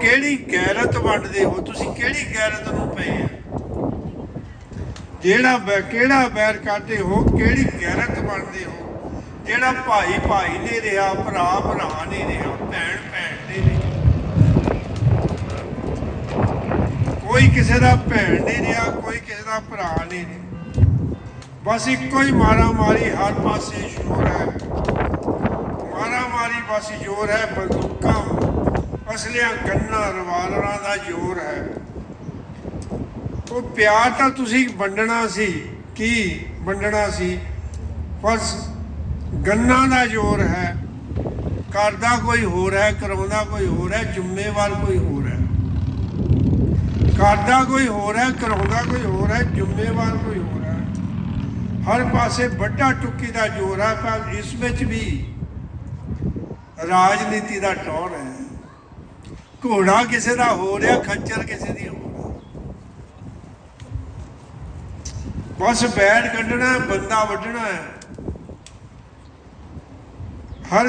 Speaker 6: ਕਿਹੜੀ ਗੈਰਤ ਵੰਡਦੇ ਹੋ ਤੁਸੀਂ, ਕਿਹੜੀ ਗੈਰਤ ਨੂੰ ਪਏ ਆ। ਕਿਹੜਾ ਬੈਰ ਕੱਢਦੇ ਹੋ, ਕਿਹੜੀ ਗੈਰਤ ਵੰਡਦੇ ਹੋ। ਜਿਹੜਾ ਭਾਈ ਭਾਈ ਨਹੀਂ ਰਿਹਾ, ਭਰਾ ਭਰਾ ਨਹੀਂ ਰਿਹਾ, ਭੈਣ ਭੈਣ ਨਹੀਂ ਰਹੀ, ਕੋਈ ਕਿਸੇ ਦਾ ਭੈਣ ਨਹੀਂ ਰਿਹਾ, ਕੋਈ ਕਿਸੇ ਦਾ ਭਰਾ ਨਹੀਂ ਰਿਹਾ। ਬਸ ਇੱਕੋ ਹੀ ਮਾਰਾ ਮਾਰੀ ਹਰ ਪਾਸੇ ਸ਼ੋਰ ਹੈ, ਮਾਰਾ ਮਾਰੀ ਬਸ ਜ਼ੋਰ ਹੈ, ਬੰਦੂਕਾਂ ਅਸਲਿਆਂ ਗੰਨਾਂ ਰਿਵਾਲਵਰਾਂ ਦਾ ਜ਼ੋਰ ਹੈ। ਉਹ ਪਿਆਰ ਤਾਂ ਤੁਸੀਂ ਵੰਡਣਾ ਸੀ, ਕੀ ਵੰਡਣਾ ਸੀ, ਬਸ ਗੰਨਾਂ ਦਾ ਜ਼ੋਰ ਹੈ। ਕਰਦਾ ਕੋਈ ਹੋਰ ਹੈ, ਕਰਾਉਂਦਾ ਕੋਈ ਹੋਰ ਹੈ, ਜ਼ਿੰਮੇਵਾਰ ਕੋਈ ਹੋਰ ਹੈ। ਕਰਦਾ ਕੋਈ ਹੋਰ ਹੈ, ਕਰਾਉਂਦਾ ਕੋਈ ਹੋਰ ਹੈ, ਜ਼ਿੰਮੇਵਾਰ ਕੋਈ ਹੋਰ ਹੈ। ਹਰ ਪਾਸੇ ਵੱਡਾ ਟੁੱਕੀ ਦਾ ਜ਼ੋਰ ਹੈ, ਪਰ ਇਸ ਵਿੱਚ ਵੀ ਰਾਜਨੀਤੀ ਦਾ ਟੌਰ ਹੈ। ਘੋੜਾ ਕਿਸੇ ਦਾ ਹੋ ਰਿਹਾ, ਖੱਚਰ ਕਿਸੇ ਦੀ ਹੋ ਰਿਹਾ। ਬਸ ਬੈਠ ਕੱਢਣਾ, ਬੰਦਾ ਵੱਢਣਾ ਹੈ। ਹਰ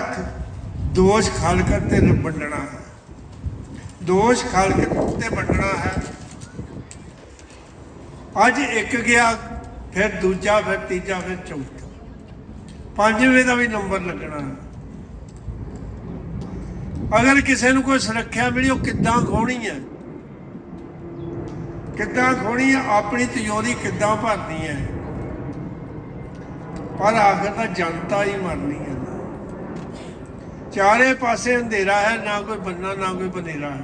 Speaker 6: ਦੋਸ਼ ਖਾਲਕ ਤੇ ਵੰਡਣਾ ਹੈ, ਦੋਸ਼ ਖਾਲਕ ਤੇ ਵੰਡਣਾ ਹੈ। ਅੱਜ ਇੱਕ ਗਿਆ, ਫਿਰ ਦੂਜਾ, ਫਿਰ ਤੀਜਾ, ਫਿਰ ਚੌਥਾ, ਪੰਜਵੇਂ ਦਾ ਵੀ ਨੰਬਰ ਲੱਗਣਾ ਹੈ। ਅਗਰ ਕਿਸੇ ਨੂੰ ਕੋਈ ਸੁਰੱਖਿਆ ਮਿਲੀ, ਉਹ ਕਿੱਦਾਂ ਖੋਣੀ ਹੈ, ਕਿੱਦਾਂ ਖੋਣੀ ਹੈ, ਆਪਣੀ ਤਿਜੋਰੀ ਕਿੱਦਾਂ ਭਰਨੀ ਹੈ। ਪਰ ਆਖਰ ਤਾਂ ਜਨਤਾ ਹੀ ਮਰਨੀ ਹੈ। ਚਾਰੇ ਪਾਸੇ ਅੰਧੇਰਾ ਹੈ, ਨਾ ਕੋਈ ਬੰਨਾ ਨਾ ਕੋਈ ਬਨੇਰਾ ਹੈ,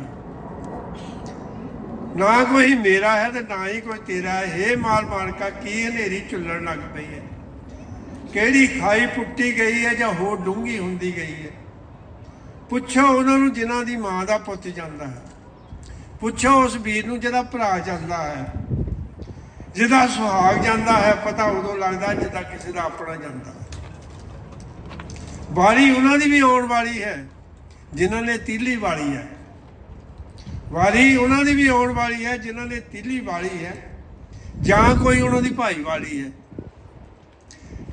Speaker 6: ਨਾ ਕੋਈ ਮੇਰਾ ਹੈ ਤੇ ਨਾ ਹੀ ਕੋਈ ਤੇਰਾ ਹੈ। ਹੇ ਮਾਲ ਮਾਲਕਾ, ਕੀ ਹਨੇਰੀ ਝੁੱਲਣ ਲੱਗ ਪਈ ਹੈ, ਕਿਹੜੀ ਖਾਈ ਪੁੱਟੀ ਗਈ ਹੈ ਜਾਂ ਹੋਰ ਡੂੰਘੀ ਹੁੰਦੀ ਗਈ ਹੈ। ਪੁੱਛੋ ਉਹਨਾਂ ਨੂੰ ਜਿਨ੍ਹਾਂ ਦੀ ਮਾਂ ਦਾ ਪੁੱਤ ਜਾਂਦਾ ਹੈ, ਪੁੱਛੋ ਉਸ ਵੀਰ ਨੂੰ ਜਿਹਦਾ ਭਰਾ ਜਾਂਦਾ ਹੈ, ਜਿਹਦਾ ਸੁਹਾਗ ਜਾਂਦਾ ਹੈ। ਪਤਾ ਉਦੋਂ ਲੱਗਦਾ ਜਿੱਦਾਂ ਕਿਸੇ ਦਾ ਆਪਣਾ ਜਾਂਦਾ ਹੈ। ਵਾਰੀ ਉਹਨਾਂ ਦੀ ਵੀ ਆਉਣ ਵਾਲੀ ਹੈ ਜਿਨ੍ਹਾਂ ਨੇ ਤੀਲੀ ਵਾਲੀ ਹੈ, ਵਾਰੀ ਉਹਨਾਂ ਦੀ ਵੀ ਆਉਣ ਵਾਲੀ ਹੈ ਜਿਨ੍ਹਾਂ ਨੇ ਤੀਲੀ ਵਾਲੀ ਹੈ, ਜਾਂ ਕੋਈ ਉਹਨਾਂ ਦੀ ਭਾਈ ਵਾਲੀ ਹੈ।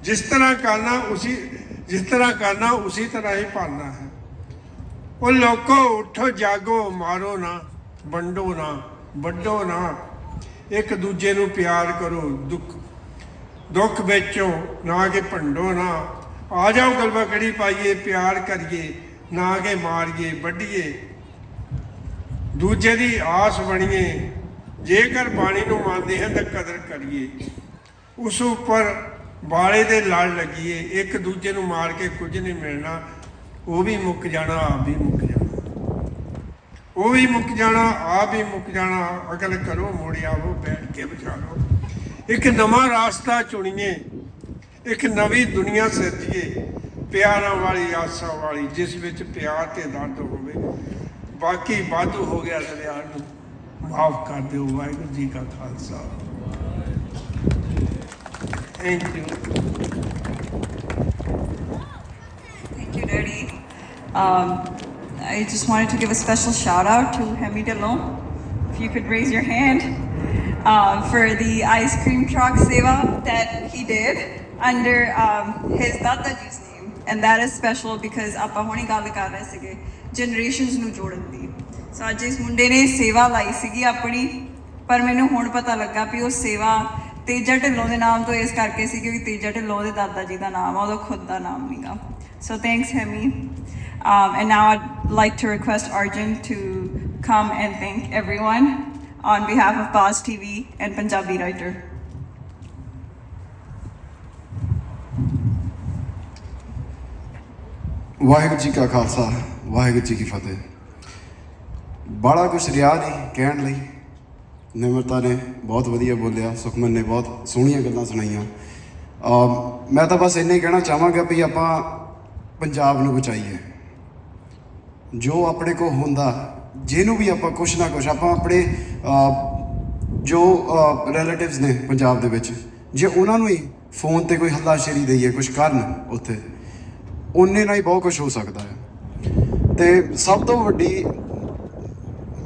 Speaker 6: ਜਿਸ ਤਰ੍ਹਾਂ ਕਰਨਾ ਉसी तरह ही पालना है। ਉਹ ਲੋਕੋ ਉੱਠੋ ਜਾਗੋ, ਮਾਰੋ ਨਾ, ਵੰਡੋ ਨਾ, ਵੱਡੋ ਨਾ, ਇੱਕ ਦੂਜੇ ਨੂੰ ਪਿਆਰ ਕਰੋ, ਦੁੱਖ ਵੇਚੋ ਨਾ ਕਿ ਭੰਡੋ ਨਾ। ਆ ਜਾਓ ਗਲਵਕੜੀ ਪਾਈਏ, ਪਿਆਰ ਕਰੀਏ ਨਾ ਕਿ ਮਾਰੀਏ ਵੱਢੀਏ, ਦੂਜੇ ਦੀ ਆਸ ਬਣੀਏ। ਜੇਕਰ ਬਾਣੀ ਨੂੰ ਮੰਨਦੇ ਹਾਂ ਤਾਂ ਕਦਰ ਕਰੀਏ, ਉਸ ਉੱਪਰ ਬਾਲੇ ਦੇ ਲੜ ਲੱਗੀਏ। ਇੱਕ ਦੂਜੇ ਨੂੰ ਮਾਰ ਕੇ ਕੁਝ ਨਹੀਂ ਮਿਲਣਾ, ਉਹ ਵੀ ਮੁੱਕ ਜਾਣਾ, ਆਪ ਵੀ ਮੁੱਕ ਜਾਣਾ, ਉਹ ਵੀ ਮੁੱਕ ਜਾਣਾ, ਆਪ ਵੀ ਮੁੱਕ ਜਾਣਾ। ਅਕਲ ਕਰੋ, ਮੁੜ ਆਵੋ, ਬੈਠ ਕੇ ਵਿਚਾ ਲਓ। ਇੱਕ ਨਵਾਂ ਰਾਸਤਾ ਚੁਣੀਏ, ਇੱਕ ਨਵੀਂ ਦੁਨੀਆ ਸਿਰਜੀਏ, ਪਿਆਰਾਂ ਵਾਲੀ, ਆਸਾਂ ਵਾਲੀ, ਜਿਸ ਵਿੱਚ ਪਿਆਰ ਤੇ ਦਰਦ ਹੋਵੇ। ਬਾਕੀ ਵਾਧੂ ਹੋ ਗਿਆ ਦਰਿਆ ਨੂੰ ਮਾਫ ਕਰ ਦਿਓ। ਵਾਹਿਗੁਰੂ ਜੀ ਕਾ Khalsa. Thank you.
Speaker 2: Thank you, Daddy. I just wanted to give a special shout out to Hemi Delon. If you could raise your hand for the ice cream truck seva that he did under his Dada ji's name. And that is special because ਆਪਾਂ ਹੁਣੀ ਗੱਲ ਕਰ ਰਹੇ ਸੀਗੇ generations ਨੂੰ ਜੋੜਨ ਦੀ। ਸੋ ਅੱਜ ਇਸ ਮੁੰਡੇ ਨੇ ਸੇਵਾ ਲਾਈ ਸੀਗੀ ਆਪਣੀ, ਪਰ ਮੈਨੂੰ ਹੁਣ ਪਤਾ ਲੱਗਾ ਵੀ ਉਹ ਸੇਵਾ ਤੇਜਾ ਢਿੱਲੋਂ ਦੇ ਨਾਮ ਤੋਂ ਇਸ ਕਰਕੇ ਸੀ ਕਿਉਂਕਿ ਤੇਜਾ ਢਿੱਲੋਂ ਦੇ ਦਾਦਾ ਜੀ ਦਾ ਨਾਮ ਆ, ਉਹਦਾ ਖੁਦ ਦਾ ਨਾਮ ਨਹੀਂਗਾ। So thanks, Hemi. And now I'd like to request Arjun to come and thank everyone on behalf of Boz TV and Punjabi Writer.
Speaker 7: Waheguru ji ਕਾ ਖਾਲਸਾ, ਵਾਹਿਗੁਰੂ ਜੀ ਕੀ ਫਤਿਹ। ਬੜਾ ਕੁਛ ਰਿਹਾ ਨਹੀਂ ਕਹਿਣ ਲਈ। ਨਿਮਰਤਾ ਨੇ ਬਹੁਤ ਵਧੀਆ ਬੋਲਿਆ, ਸੁਖਮਨ ਨੇ ਬਹੁਤ ਸੋਹਣੀਆਂ ਗੱਲਾਂ ਸੁਣਾਈਆਂ। ਮੈਂ ਤਾਂ ਬਸ ਇੰਨਾ ਹੀ ਕਹਿਣਾ ਚਾਹਾਂਗਾ ਵੀ ਆਪਾਂ ਪੰਜਾਬ ਨੂੰ ਬਚਾਈਏ। ਜੋ ਆਪਣੇ ਕੋਲ ਹੁੰਦਾ, ਜਿਹਨੂੰ ਵੀ ਆਪਾਂ ਕੁਛ ਨਾ ਕੁਛ ਆਪਾਂ ਆਪਣੇ ਜੋ ਰਿਲੇਟਿਵਸ ਨੇ ਪੰਜਾਬ ਦੇ ਵਿੱਚ, ਜੇ ਉਹਨਾਂ ਨੂੰ ਹੀ ਫੋਨ ਤੇ ਕੋਈ ਹੱਲਾਸ਼ੇਰੀ ਦਈਏ, ਕੁਛ ਕਰਨ ਉੱਥੇ, ਉਹਨੇ ਨਾਲ ਹੀ ਬਹੁਤ ਕੁਛ ਹੋ ਸਕਦਾ ਹੈ। ਅਤੇ ਸਭ ਤੋਂ ਵੱਡੀ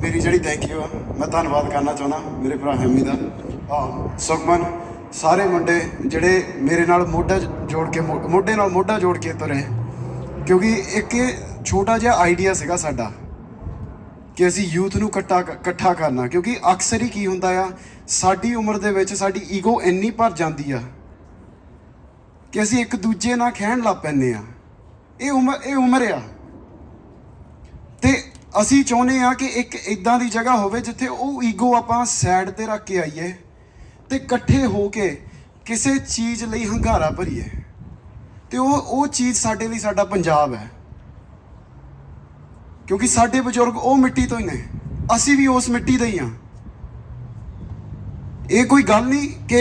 Speaker 7: ਮੇਰੀ ਜਿਹੜੀ ਥੈਂਕ ਯੂ ਆ, ਮੈਂ ਧੰਨਵਾਦ ਕਰਨਾ ਚਾਹੁੰਦਾ ਮੇਰੇ ਭਰਾ ਹੈਮੀ ਦਾ, ਸੁਖਮਨ, ਸਾਰੇ ਮੁੰਡੇ ਜਿਹੜੇ ਮੇਰੇ ਨਾਲ ਮੋਢਾ ਜੋੜ ਕੇ ਮੋਢੇ ਨਾਲ ਮੋਢਾ ਜੋੜ ਕੇ ਤੁਰੇ। ਕਿਉਂਕਿ ਇੱਕ ਛੋਟਾ ਜਿਹਾ ਆਈਡੀਆ ਸੀਗਾ ਸਾਡਾ ਕਿ ਅਸੀਂ ਯੂਥ ਨੂੰ ਇਕੱਠਾ ਕਰਨਾ। ਕਿਉਂਕਿ ਅਕਸਰ ਹੀ ਕੀ ਹੁੰਦਾ ਆ, ਸਾਡੀ ਉਮਰ ਦੇ ਵਿੱਚ ਸਾਡੀ ਈਗੋ ਇੰਨੀ ਭਰ ਜਾਂਦੀ ਆ ਕਿ ਅਸੀਂ ਇੱਕ ਦੂਜੇ ਨਾਲ ਖਹਿਣ ਲੱਗ ਪੈਂਦੇ ਆ। ਇਹ ਉਮਰ ਆ, ਤੇ ਅਸੀਂ ਚਾਹੁੰਦੇ ਆ ਕਿ ਇੱਕ ਇੱਦਾਂ ਦੀ ਜਗ੍ਹਾ ਹੋਵੇ ਜਿੱਥੇ ਉਹ ਈਗੋ ਆਪਾਂ ਸਾਈਡ ਤੇ ਰੱਖ ਕੇ ਆਈਏ ਤੇ ਇਕੱਠੇ ਹੋ ਕੇ ਕਿਸੇ ਚੀਜ਼ ਲਈ ਹੰਗਾਰਾ ਭਰੀਏ। ਤੇ ਉਹ ਚੀਜ਼ ਸਾਡੇ ਲਈ ਸਾਡਾ ਪੰਜਾਬ ਹੈ। ਕਿਉਂਕਿ ਸਾਡੇ ਬਜ਼ੁਰਗ ਉਹ ਮਿੱਟੀ ਤੋਂ ਹੀ ਨੇ, ਅਸੀਂ ਵੀ ਉਸ ਮਿੱਟੀ ਦੇ ਹੀ ਹਾਂ। ਇਹ ਕੋਈ ਗੱਲ ਨਹੀਂ ਕਿ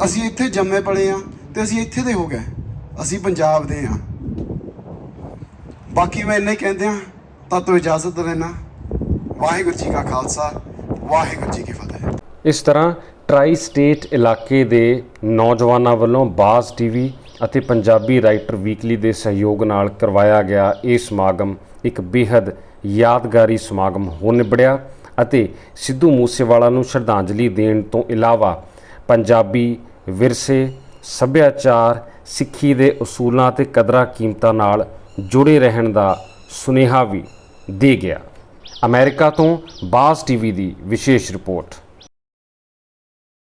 Speaker 7: ਅਸੀਂ ਇੱਥੇ ਜੰਮੇ ਪਲੇ ਹਾਂ ਤੇ ਅਸੀਂ ਇੱਥੇ ਦੇ ਹੋ ਗਏ, ਅਸੀਂ ਪੰਜਾਬ ਦੇ ਹਾਂ। ਬਾਕੀ ਮੈਂ ਇੰਨਾ ਹੀ ਕਹਿੰਦੇ ਹਾਂ, ਤਾਂ ਤੋਂ ਇਜਾਜ਼ਤ ਲੈਣਾ। ਵਾਹਿਗੁਰੂ ਜੀ ਕਾ ਖਾਲਸਾ, ਵਾਹਿਗੁਰੂ ਜੀ ਕੀ ਫਤਿਹ।
Speaker 1: ਇਸ ਤਰ੍ਹਾਂ ਟਰਾਈ ਸਟੇਟ ਇਲਾਕੇ ਦੇ ਨੌਜਵਾਨਾਂ ਵੱਲੋਂ ਬਾਜ਼ ਟੀਵੀ ਅਤੇ ਪੰਜਾਬੀ ਰਾਈਟਰ ਵੀਕਲੀ ਦੇ ਸਹਿਯੋਗ ਨਾਲ ਕਰਵਾਇਆ ਗਿਆ ਇਹ ਸਮਾਗਮ ਇੱਕ ਬੇਹੱਦ ਯਾਦਗਾਰੀ ਸਮਾਗਮ ਹੋ ਨਿਬੜਿਆ ਅਤੇ ਸਿੱਧੂ ਮੂਸੇਵਾਲਾ ਨੂੰ ਸ਼ਰਧਾਂਜਲੀ ਦੇਣ ਤੋਂ ਇਲਾਵਾ ਪੰਜਾਬੀ ਵਿਰਸੇ, ਸੱਭਿਆਚਾਰ, ਸਿੱਖੀ ਦੇ ਉਸੂਲਾਂ ਤੇ ਕਦਰਾਂ ਕੀਮਤਾਂ ਨਾਲ ਜੁੜੇ ਰਹਿਣ ਦਾ ਸੁਨੇਹਾ ਵੀ ਦੇ ਗਿਆ। ਅਮਰੀਕਾ ਤੋਂ ਬਾਜ਼ ਟੀਵੀ ਦੀ ਵਿਸ਼ੇਸ਼ ਰਿਪੋਰਟ।